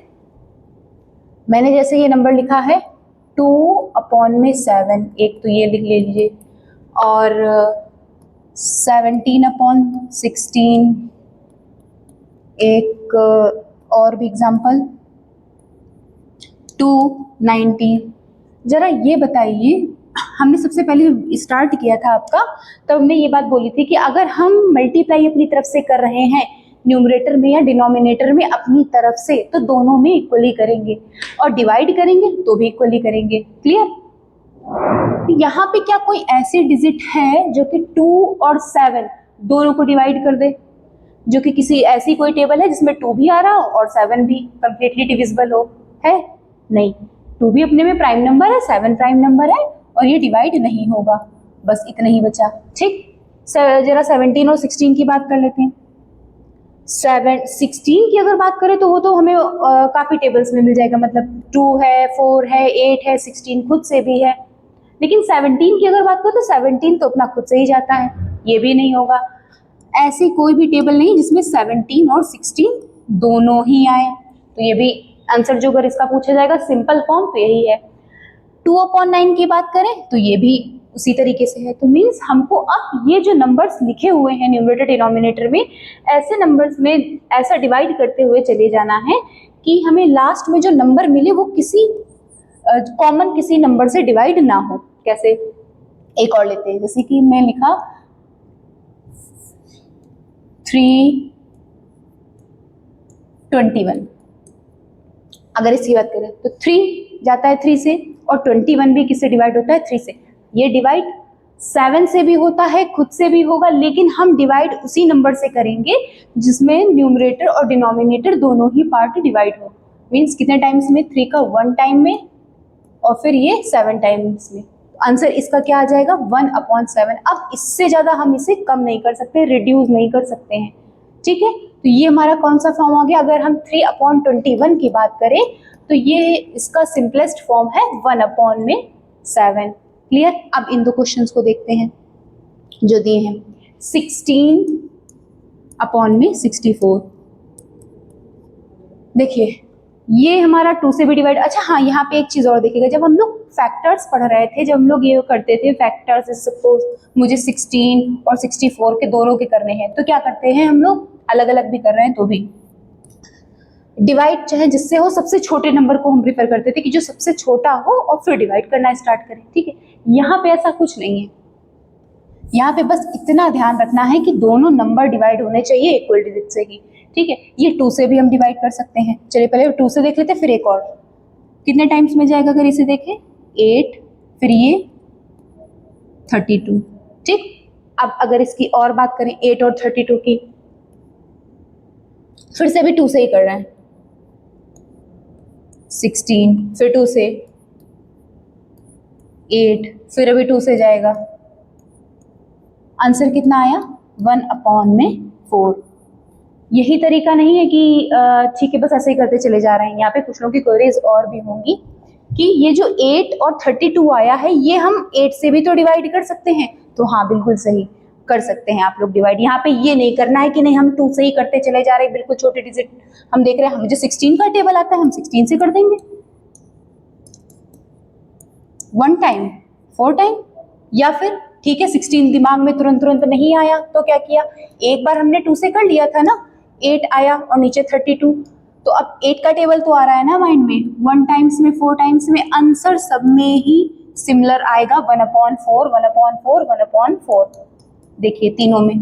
मैंने जैसे ये नंबर लिखा है 2 अपॉन में 7, एक तो ये लिख लीजिए, और 17 अपॉन 16, एक और भी एग्जांपल 219। जरा ये बताइए, हमने सबसे पहले स्टार्ट किया था आपका, तब हमने ये बात बोली थी कि अगर हम मल्टीप्लाई अपनी तरफ से कर रहे हैं न्यूमरेटर में या डिनोमिनेटर में अपनी तरफ से, तो दोनों में इक्वली करेंगे, और डिवाइड करेंगे तो भी इक्वली करेंगे। क्लियर? यहाँ पे क्या कोई ऐसे डिजिट है जो कि 2 और 7 दोनों को डिवाइड कर दे, जो कि किसी ऐसी कोई टेबल है जिसमें 2 भी आ रहा हो और 7 भी कंप्लीटली डिविजिबल हो? है नहीं। 2 भी अपने में प्राइम नंबर है, 7 प्राइम नंबर है, और ये डिवाइड नहीं होगा। बस इतना ही बचा। ठीक, जरा 17 और 16 की बात कर लेते हैं। 16 की अगर बात करें तो वो तो हमें काफ़ी टेबल्स में मिल जाएगा, मतलब 2 है, 4 है, 8 है, 16 खुद से भी है। लेकिन 17 की अगर बात करें तो 17 तो अपना खुद से ही जाता है, ये भी नहीं होगा। ऐसी कोई भी टेबल नहीं जिसमें 17 और 16 दोनों ही आए, तो ये भी आंसर जो अगर इसका पूछा जाएगा सिंपल फॉर्म तो यही है। 2/9 की बात करें तो ये भी उसी तरीके से है। तो मीन्स हमको अब ये जो नंबर्स लिखे हुए हैं न्यूमरेटर डिनोमिनेटर में, ऐसे नंबर्स में ऐसा डिवाइड करते हुए चले जाना है कि हमें लास्ट में जो नंबर मिले वो किसी कॉमन किसी नंबर से डिवाइड ना हो। कैसे? एक और लेते हैं, जैसे कि मैं लिखा 321। अगर इसकी बात करें तो 3 जाता है 3 से, और 21 भी किससे डिवाइड होता है? 3 से। ये डिवाइड 7 से भी होता है, खुद से भी होगा, लेकिन हम डिवाइड उसी नंबर से करेंगे जिसमें न्यूमरेटर और डिनोमिनेटर दोनों ही पार्ट डिवाइड हो। मीन्स कितने टाइम्स में? 3 का 1 टाइम में, और फिर ये 7 टाइम्स में। आंसर इसका क्या आ जाएगा? 1/7। अब इससे ज़्यादा हम इसे कम नहीं कर सकते, रिड्यूस नहीं कर सकते हैं। ठीक है, तो ये हमारा कौन सा फॉर्म आ गया? अगर हम 3/21 की बात करें तो ये इसका सिंपलेस्ट फॉर्म है 1/7। क्लियर? अब इन दो क्वेश्चंस को देखते हैं जो दिए हैं। 16/64। देखिए ये हमारा 2 से भी डिवाइड। अच्छा हाँ, यहाँ पे एक चीज़ और देखिएगा, जब हम लोग फैक्टर्स पढ़ रहे थे, जब हम लोग ये करते थे फैक्टर्स, सपोज मुझे 16 और 64 के दोनों के करने हैं, तो क्या करते हैं हम लोग? अलग अलग भी कर रहे हैं तो भी डिवाइड चाहे जिससे हो, सबसे छोटे नंबर को हम प्रिफर करते थे कि जो सबसे छोटा हो और फिर डिवाइड करना स्टार्ट करें। ठीक है, यहाँ पे ऐसा कुछ नहीं है। यहाँ पे बस इतना ध्यान रखना है कि दोनों नंबर डिवाइड होने चाहिए इक्वल डिजिट से ही। ठीक है, ये 2 से भी हम डिवाइड कर सकते हैं। चलिए पहले 2 से देख लेते हैं, फिर एक और कितने टाइम्स में जाएगा अगर इसे देखें? 8, फिर ये 32। ठीक, अब अगर इसकी और बात करें 8 और 32 की, फिर से भी 2 से ही कर रहे हैं। 16, फिर 2 से 8, फिर अभी 2 से जाएगा। आंसर कितना आया? 1/4। यही तरीका नहीं है कि ठीक है बस ऐसे ही करते चले जा रहे हैं। यहाँ पे कुछ लोगों की क्वेरीज और भी होंगी कि ये जो 8 और 32 आया है, ये हम 8 से भी तो डिवाइड कर सकते हैं। तो हाँ, बिल्कुल सही कर सकते हैं आप लोग डिवाइड। यहाँ पे ये नहीं करना है कि नहीं हम 2 से ही करते चले जा रहे हैं, बिल्कुल छोटे डिजिट हम देख रहे हैं, मुझे 16 का टेबल आता है, हम 16 से कर देंगे 1 टाइम 4 टाइम। या फिर ठीक है 16 दिमाग में तुरंत नहीं आया तो क्या किया, एक बार हमने 2 से कर लिया था ना, 8 आया और नीचे 32, तो अब 8 का टेबल तो आ रहा है ना माइंड में, 1 टाइम्स में 4 टाइम्स में, आंसर सब में ही सिमिलर आएगा 1/4 1/4 1/4। देखिए तीनों में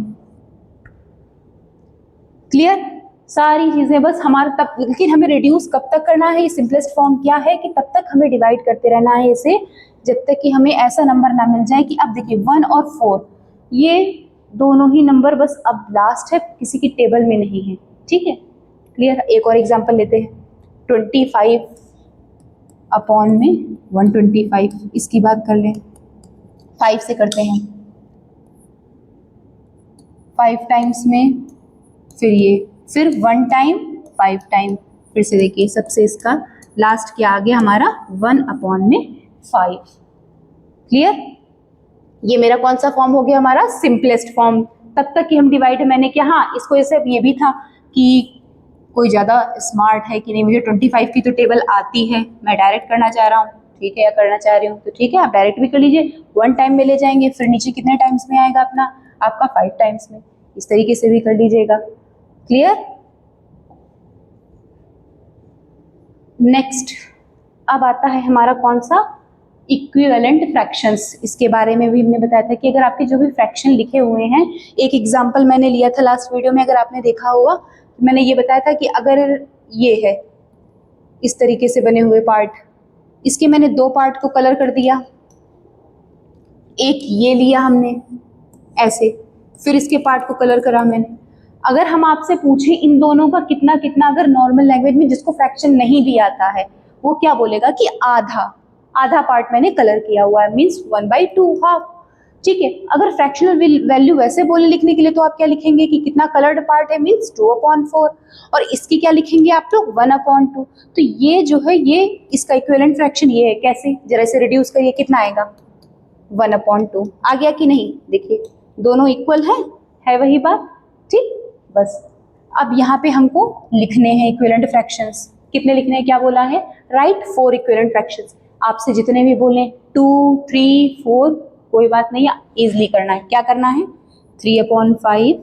क्लियर सारी चीजें। बस हमारा तब, लेकिन हमें रिड्यूस कब तक करना है? ये सिंपलेस्ट फॉर्म क्या है कि तब तक हमें डिवाइड करते रहना है इसे, जब तक कि हमें ऐसा नंबर ना मिल जाए कि अब देखिए 1 और 4 ये दोनों ही नंबर बस अब लास्ट है, किसी की टेबल में नहीं है। ठीक है, क्लियर? एक और एग्जांपल लेते हैं, 25/125। इसकी बात कर लें, 5 से करते हैं, 5 टाइम्स में, फिर ये, फिर 1 टाइम 5 टाइम, फिर से देखिए सबसे इसका लास्ट क्या आ गया हमारा 1/5। क्लियर? ये मेरा कौन सा फॉर्म हो गया? हमारा सिंपलेस्ट फॉर्म। तब तक कि हम डिवाइड मैंने किया, हाँ इसको जैसे ये भी था कि कोई ज़्यादा स्मार्ट है कि नहीं, मुझे 25 की तो टेबल आती है, मैं डायरेक्ट करना चाह रहा हूँ, ठीक है, या करना चाह रही हूँ, तो ठीक है आप डायरेक्ट भी कर लीजिए, 1 टाइम में ले जाएंगे, फिर नीचे कितने टाइम्स में आएगा अपना आपका 5 टाइम्स में, इस तरीके से भी कर लीजिएगा। क्लियर? नेक्स्ट अब आता है हमारा कौन सा, इक्विवेलेंट फ्रैक्शंस। इसके बारे में भी हमने बताया था कि अगर आपके जो भी फ्रैक्शन लिखे हुए हैं, एक एग्जांपल मैंने लिया था लास्ट वीडियो में, अगर आपने देखा होगा, मैंने ये बताया था कि अगर ये है इस तरीके से बने हुए पार्ट, इसके मैंने दो पार्ट को कलर कर दिया, एक ये लिया हमने ऐसे, फिर इसके पार्ट को कलर करा मैंने। अगर हम आपसे पूछें इन दोनों का कितना कितना, अगर नॉर्मल लैंग्वेज में जिसको फ्रैक्शन नहीं भी आता है वो क्या बोलेगा कि आधा, आधा पार्ट मैंने कलर किया हुआ है, मीन्स 1/2, हाफ। ठीक है, अगर फ्रैक्शनल वैल्यू वैसे बोले लिखने के लिए तो आप क्या लिखेंगे कि कितना कलर्ड पार्ट है, मीन्स 2/4, और इसकी क्या लिखेंगे आप लोग 1/2। तो ये जो है ये इसका इक्विवेलेंट फ्रैक्शन ये है। कैसे, जरा इसे रिड्यूस करिए, कितना आएगा 1/2। आ गया कि नहीं, देखिए दोनों इक्वल है वही बात। ठीक, बस अब यहाँ पे हमको लिखने हैं इक्विवेलेंट फ्रैक्शंस। कितने लिखने हैं, क्या बोला है, राइट 4 इक्विवेलेंट फ्रैक्शंस। आपसे जितने भी बोले 2, 3, 4 कोई बात नहीं है, इजली करना है। क्या करना है, 3/5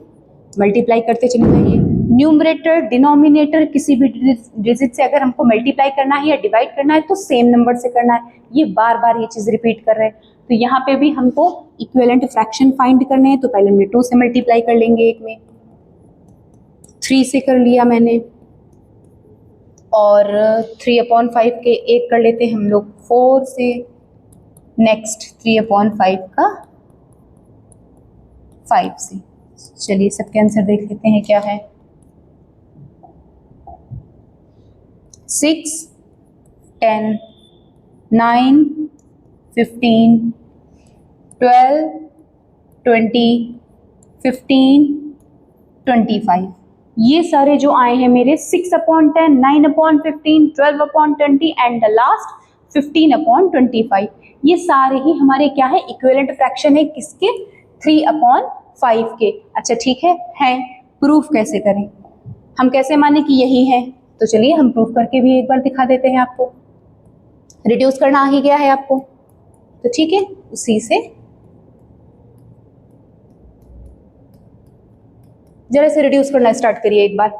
मल्टीप्लाई करते चले जाइए। न्यूमरेटर डिनोमिनेटर किसी भी डिजिट से अगर हमको मल्टीप्लाई करना है या डिवाइड करना है तो सेम नंबर से करना है। ये बार बार ये चीज़ रिपीट कर रहे हैं। तो यहाँ पे भी हमको इक्विवेलेंट फ्रैक्शन फाइंड करने हैं, तो पहले हमने 2 से मल्टीप्लाई कर लेंगे, एक में 3 से कर लिया मैंने, और 3/5 के एक कर लेते हैं हम लोग 4 से। नेक्स्ट 3/5 का 5 से। चलिए सबके आंसर देख लेते हैं क्या है। 6, 10, 9, 15, 12, 20, 15, 25। ये सारे जो आए हैं मेरे 6/10, 9/15, 12/20 एंड द लास्ट 15/25, ये सारे ही हमारे क्या है, इक्विवेलेंट फ्रैक्शन है। किसके, 3/5 के। अच्छा ठीक है, प्रूफ कैसे करें, हम कैसे माने कि यही है, तो चलिए हम प्रूफ करके भी एक बार दिखा देते हैं आपको। रिड्यूस करना आ ही गया है आपको, तो ठीक है, उसी से जरा से रिड्यूस करना स्टार्ट करिए एक बार।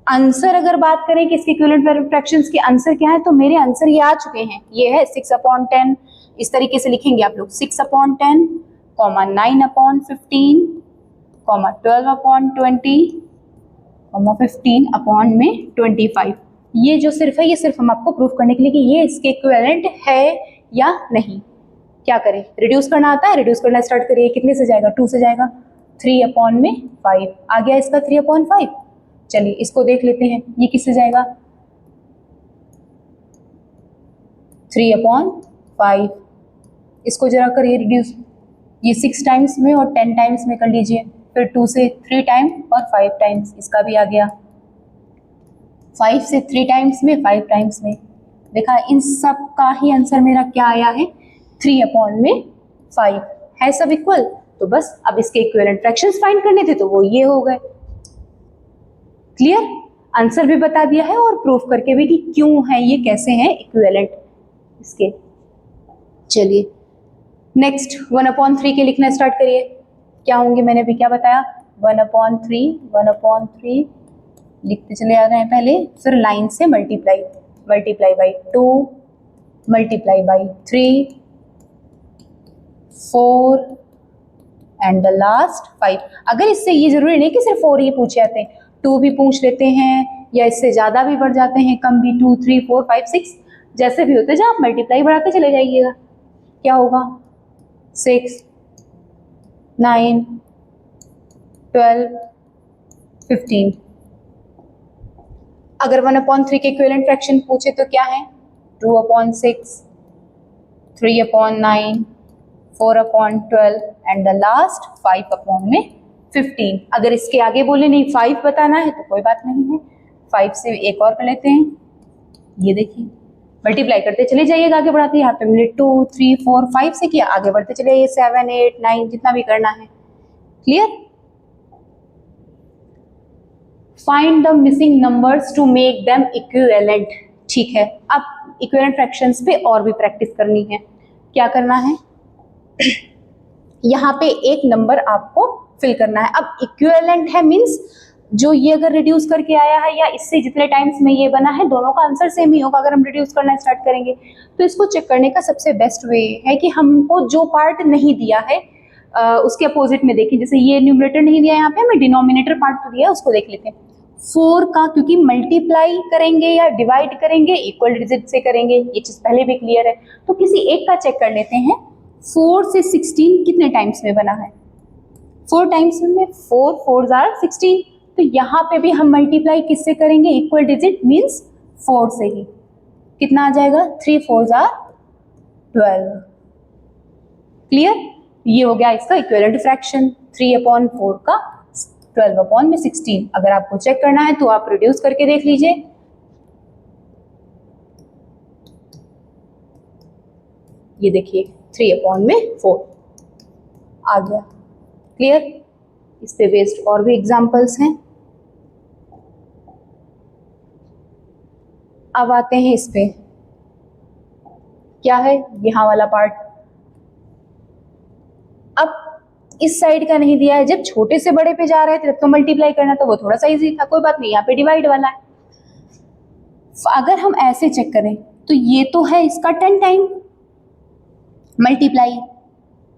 आंसर अगर बात करें कि इसके इक्विवेलेंट फ्रैक्शंस के आंसर क्या है, तो मेरे आंसर ये आ चुके हैं। ये है 6/10, इस तरीके से लिखेंगे आप लोग, 6/10, 9/15, 12/20, 15/25। ये जो सिर्फ है, ये सिर्फ हम आपको प्रूफ करने के लिए कि ये इसके इक्विवेलेंट है या नहीं। क्या करें, रिड्यूस करना आता है, रिड्यूस करना स्टार्ट करिए। कितने से जाएगा, 2 से जाएगा, 3/5 आ गया इसका 3/5। चलिए इसको देख लेते हैं, ये किससे जाएगा, 3/5। इसको जरा करिए रिड्यूस, ये 6 टाइम्स में और 10 टाइम्स में कर लीजिए, फिर 2 से 3 टाइम और 5 टाइम्स, इसका भी आ गया। 5 से 3 टाइम्स में, 5 टाइम्स में। देखा, इन सब का ही आंसर मेरा क्या आया है, 3/5 है, सब इक्वल। तो बस अब इसके इक्विवेलेंट फ्रैक्शंस फाइंड करने थे, तो वो ये हो गए। क्लियर, आंसर भी बता दिया है और प्रूफ करके भी कि क्यों है ये, कैसे हैं इक्विवेलेंट इसके। चलिए नेक्स्ट 1/3 के लिखना स्टार्ट करिए। क्या होंगे, मैंने भी क्या बताया, 1/3 लिखते चले आ रहे हैं पहले, फिर लाइन से multiply by 2, multiply by 3, 4 and the last 5। अगर इससे ये जरूरी नहीं कि सिर्फ 4 ही पूछे जाते हैं, 2 भी पूछ लेते हैं या इससे ज़्यादा भी बढ़ जाते हैं, कम भी, 2, 3, 4, 5, 6 जैसे भी होते जाए, आप मल्टीप्लाई बढ़ाते चले जाइएगा। क्या होगा, 6, 9, 12, 15। अगर 1/3 के इक्विवेलेंट फ्रैक्शन पूछे तो क्या है, 2/6, 3/9, 4/12 एंड द लास्ट 5/15। अगर इसके आगे बोले नहीं 5 बताना है तो कोई बात नहीं है, 5 से एक और कर लेते हैं। ये देखिए मल्टीप्लाई करते चले जाइएगा, आगे बढ़ाते, यहाँ पे हमने 2, 3, 4, 5 से किया, आगे बढ़ते चले जाइए 7, 8, 9 जितना भी करना है। Clear, find the missing numbers to make them equivalent. ठीक है, अब इक्विवेलेंट फ्रैक्शंस पे और भी प्रैक्टिस करनी है। क्या करना है, यहाँ पे एक नंबर आपको फिल करना है। अब इक्विवेलेंट है मींस जो ये अगर रिड्यूस करके आया है या इससे जितने टाइम्स में ये बना है, दोनों का आंसर सेम ही होगा अगर हम रिड्यूस करना स्टार्ट करेंगे। तो इसको चेक करने का सबसे बेस्ट वे है कि हमको जो पार्ट नहीं दिया है उसके अपोजिट में देखें। जैसे ये न्यूमरेटर नहीं दिया यहाँ पे, हमें डिनोमिनेटर पार्ट तो दिया है, उसको देख लेते हैं। 4 का क्योंकि मल्टीप्लाई करेंगे या डिवाइड करेंगे इक्वल डिजिट से करेंगे, ये चीज पहले भी क्लियर है। तो किसी एक का चेक कर लेते हैं। 4 से 16 कितने टाइम्स में बना है? 4 टाइम्स में, 4 4s are 16। तो यहाँ पे भी हम मल्टीप्लाई किससे करेंगे? इक्वल डिजिट मीन्स 4 से ही। कितना आ जाएगा? 3 4s are 12। क्लियर? ये हो गया इसका इक्विवेलेंट फ्रैक्शन, 3/4 का 12/16। अगर आपको चेक करना है तो आप रिड्यूस करके देख लीजिए। ये देखिए 3/4 आ गया। क्लियर? इस पे बेस्ड और भी एग्जांपल्स हैं। अब आते हैं इस पे, क्या है यहाँ वाला पार्ट। अब इस साइड का नहीं दिया है, जब छोटे से बड़े पे जा रहे थे तब तो मल्टीप्लाई करना तो वो थोड़ा सा इजी था, कोई बात नहीं, यहाँ पे डिवाइड वाला है। अगर हम ऐसे चेक करें तो ये तो है इसका 10 टाइम मल्टीप्लाई।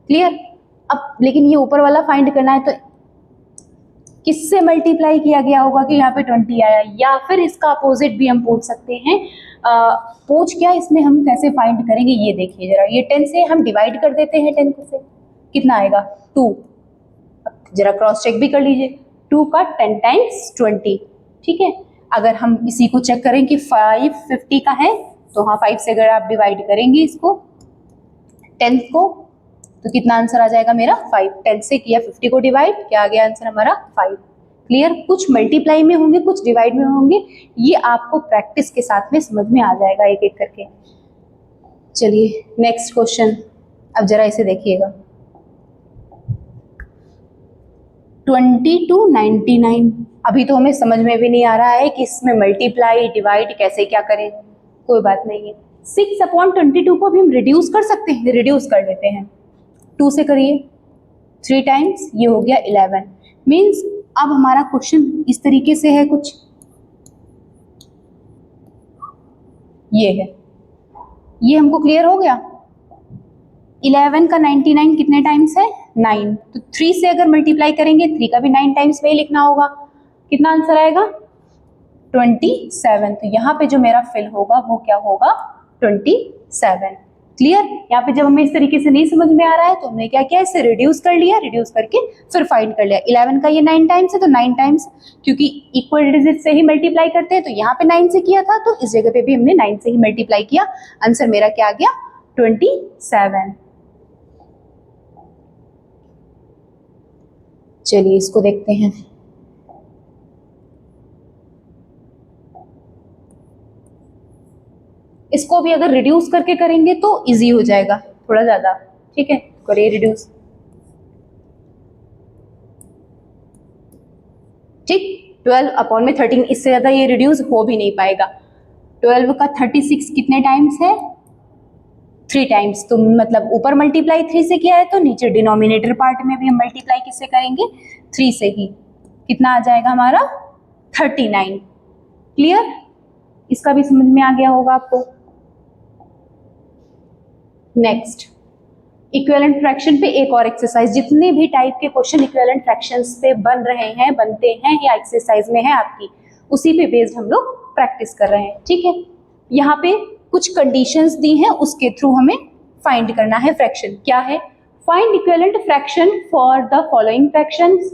क्लियर? अब लेकिन ये ऊपर वाला फाइंड करना है तो किससे मल्टीप्लाई किया गया होगा कि यहाँ पे 20 आया, या फिर इसका अपोजिट भी हम पूछ सकते हैं। पूछ क्या, इसमें हम कैसे फाइंड करेंगे ये देखिए जरा। ये 10 से हम डिवाइड कर देते हैं 10 से, कितना आएगा? 2। जरा क्रॉस चेक भी कर लीजिए, 2 का 10 टाइम्स 20। ठीक है, अगर हम इसी को चेक करें कि 5 50 का है तो हाँ 5 से अगर आप डिवाइड करेंगे इसको 10 को तो कितना आंसर आ जाएगा मेरा? 5। 10 से किया 50 को डिवाइड, क्या आ गया आंसर हमारा? 5। क्लियर? कुछ मल्टीप्लाई में होंगे, कुछ डिवाइड में होंगे, ये आपको प्रैक्टिस के साथ में समझ में आ जाएगा एक एक करके। चलिए नेक्स्ट क्वेश्चन, अब जरा इसे देखिएगा। 20 to 99। अभी तो हमें समझ में भी नहीं आ रहा है कि इसमें मल्टीप्लाई डिवाइड कैसे क्या करें, कोई बात नहीं है। 6/22 को भी हम रिड्यूस कर सकते हैं, रिड्यूस कर लेते हैं। 2 से करिए, 3 टाइम्स, ये हो गया 11। मीन्स अब हमारा क्वेश्चन इस तरीके से है कुछ, ये है, ये हमको क्लियर हो गया। 11 का 99 कितने टाइम्स है? 9। तो 3 से अगर मल्टीप्लाई करेंगे 3 का भी 9 टाइम्स में ही लिखना होगा। कितना आंसर आएगा? 27। तो यहाँ पे जो मेरा फिल होगा वो क्या होगा? 27। क्लियर? यहाँ पे जब हमें इस तरीके से नहीं समझ में आ रहा है तो हमने क्या किया, इसे रिड्यूस कर लिया, रिड्यूस करके फिर फाइंड कर लिया। 11 का ये 9 टाइम्स है तो 9 टाइम्स, क्योंकि इक्वल डिजिट से ही मल्टीप्लाई करते हैं तो यहाँ पे 9 से किया था तो इस जगह पे भी हमने 9 से ही मल्टीप्लाई किया। आंसर मेरा क्या आ गया? 27। चलिए इसको देखते हैं। इसको भी अगर रिड्यूस करके करेंगे तो इजी हो जाएगा थोड़ा ज्यादा। ठीक है, करिए रिड्यूस। ठीक, 12/13, इससे ज्यादा ये रिड्यूस हो भी नहीं पाएगा। 12 का 36 कितने टाइम्स है? 3 टाइम्स। तो मतलब ऊपर मल्टीप्लाई 3 से किया है तो नीचे डिनोमिनेटर पार्ट में भी हम मल्टीप्लाई किससे करेंगे? 3 से ही। कितना आ जाएगा हमारा? 39। क्लियर? इसका भी समझ में आ गया होगा आपको। नेक्स्ट, इक्विवेलेंट फ्रैक्शन पे एक और एक्सरसाइज। जितने भी टाइप के क्वेश्चन इक्विवेलेंट फ्रैक्शंस पे बन रहे हैं, बनते हैं या एक्सरसाइज में है आपकी, उसी पे बेस्ड हम लोग प्रैक्टिस कर रहे हैं। ठीक है, यहाँ पे कुछ कंडीशंस दी हैं, उसके थ्रू हमें फाइंड करना है फ्रैक्शन। क्या है? Find equivalent fraction for the following fractions.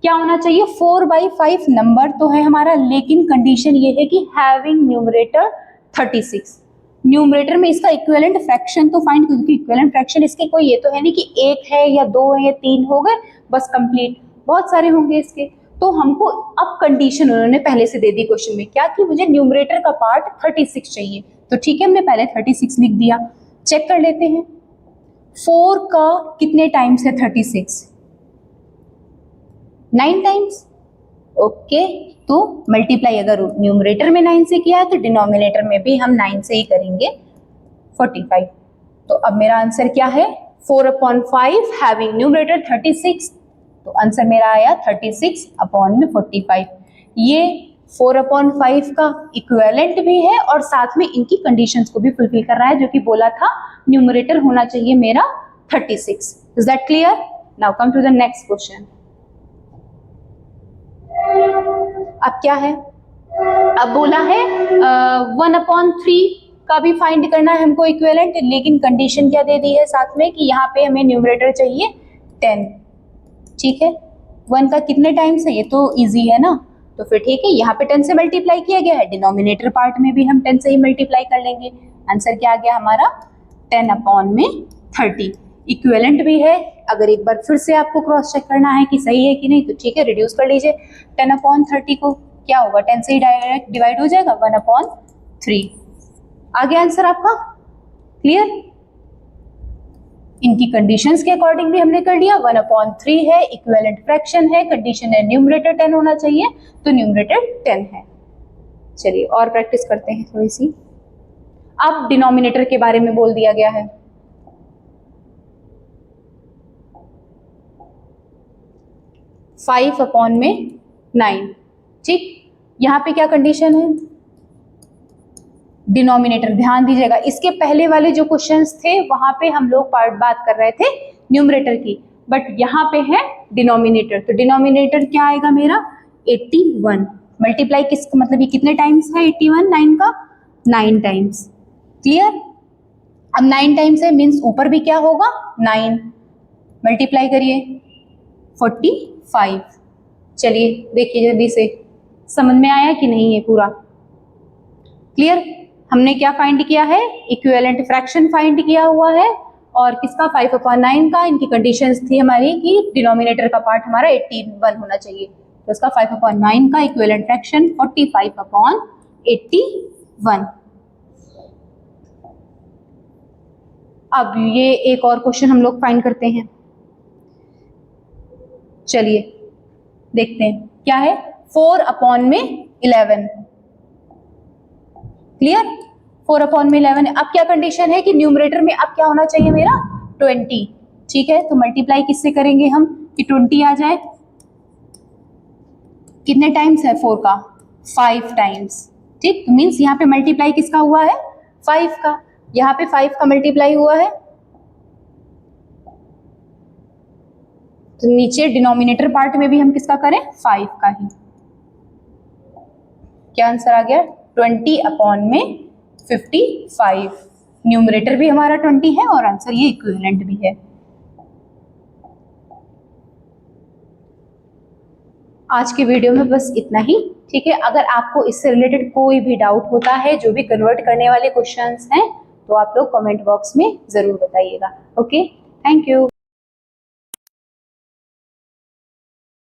क्या होना चाहिए? 4/5 नंबर तो है हमारा, लेकिन कंडीशन ये है कि हैविंग न्यूमरेटर 36। न्यूमरेटर में इसका इक्विवेलेंट फ्रैक्शन तो फाइंड, क्योंकि इक्विवेलेंट फ्रैक्शन इसके कोई ये तो है नहीं कि एक है या दो है या 3 हो गए बस कंप्लीट, बहुत सारे होंगे इसके। तो हमको अब कंडीशन उन्होंने पहले से दे दी क्वेश्चन में, क्या कि मुझे न्यूमरेटर का पार्ट 36 चाहिए। तो ठीक है, हमने पहले 36 लिख दिया। चेक कर लेते हैं 4 का कितने टाइम्स है 36? 9 टाइम्स। ओके, तो मल्टीप्लाई अगर न्यूमरेटर में 9 से किया है तो डिनोमिनेटर में भी हम 9 से ही करेंगे, 45। तो अब मेरा आंसर क्या है? 4/5 हैविंग न्यूमरेटर 36 तो आंसर मेरा आया 36/45। ये 4/5 का इक्विवेलेंट भी है और साथ में इनकी कंडीशंस को भी फुलफिल कर रहा है, जो कि बोला था न्यूमरेटर होना चाहिए मेरा 36। Is that clear? Now come to the next question. अब क्या है, अब बोला है 1/3 का भी फाइंड करना है हमको इक्विवेलेंट, लेकिन कंडीशन क्या दे दी है साथ में कि यहाँ पे हमें न्यूमरेटर चाहिए 10। ठीक है, 1 का कितने टाइम्स है, ये तो इजी है ना, तो फिर ठीक है, यहाँ पे 10 से मल्टीप्लाई किया गया है, डिनोमिनेटर पार्ट में भी हम 10 से ही मल्टीप्लाई कर लेंगे। आंसर क्या आ गया हमारा 10/30। इक्विवेलेंट भी है, अगर एक बार फिर से आपको क्रॉस चेक करना है कि सही है कि नहीं, तो ठीक है, रिड्यूस कर लीजिए। 10/30 को क्या होगा, 10 से ही डायरेक्ट डिवाइड हो जाएगा, 1/3 आ गया आंसर आपका। क्लियर? इनकी कंडीशंस के अकॉर्डिंग भी हमने कर लिया। 1/3 है, इक्विवेलेंट फ्रैक्शन है, कंडीशन है न्यूमरेटर 10 होना चाहिए, तो न्यूमरेटर 10 है। चलिए और प्रैक्टिस करते हैं थोड़ी सी। अब डिनोमिनेटर के बारे में बोल दिया गया है। फाइव अपॉन में 9। ठीक, यहां पे क्या कंडीशन है, डिनोमिनेटर, ध्यान दीजिएगा, इसके पहले वाले जो क्वेश्चंस थे वहां पे हम लोग बात कर रहे थे न्यूमरेटर की, बट यहाँ पे है डिनोमिनेटर, तो डिनोमिनेटर क्या आएगा मेरा 81। मल्टीप्लाई किस मतलब ये कितने टाइम्स है 81, 9 का 9 टाइम्स। क्लियर? अब 9 टाइम्स है मीन्स ऊपर भी क्या होगा 9, मल्टीप्लाई करिए 45। चलिए देखिए जल्दी से, समझ में आया कि नहीं है पूरा? क्लियर? हमने क्या फाइंड किया है, इक्विवेलेंट फ्रैक्शन फाइंड किया हुआ है, और किसका 5/9 का। इनकी कंडीशंस थी हमारी कि डिनोमिनेटर का पार्ट हमारा 81 होना चाहिए, तो इसका 5/9 का इक्विवेलेंट फ्रैक्शन 45/81। अब ये एक और क्वेश्चन हम लोग फाइंड करते हैं। चलिए देखते हैं क्या है, 4/11। क्लियर? 4/11। अब क्या कंडीशन है कि न्यूमरेटर में अब क्या होना चाहिए मेरा 20। ठीक है, तो मल्टीप्लाई किससे करेंगे हम कि 20 आ जाए। कितने टाइम्स है 4 का 5 टाइम्स। ठीक, तो मीन्स यहाँ पे मल्टीप्लाई किसका हुआ है 5 का, यहाँ पे 5 का मल्टीप्लाई हुआ है, तो नीचे डिनोमिनेटर पार्ट में भी हम किसका करें 5 का ही। क्या आंसर आ गया 20/55। न्यूमरेटर भी हमारा 20 है और आंसर ये इक्विवेलेंट भी है। आज के वीडियो में बस इतना ही। ठीक है, अगर आपको इससे रिलेटेड कोई भी डाउट होता है, जो भी कन्वर्ट करने वाले क्वेश्चंस हैं, तो आप लोग कमेंट बॉक्स में जरूर बताइएगा। Okay, thank you.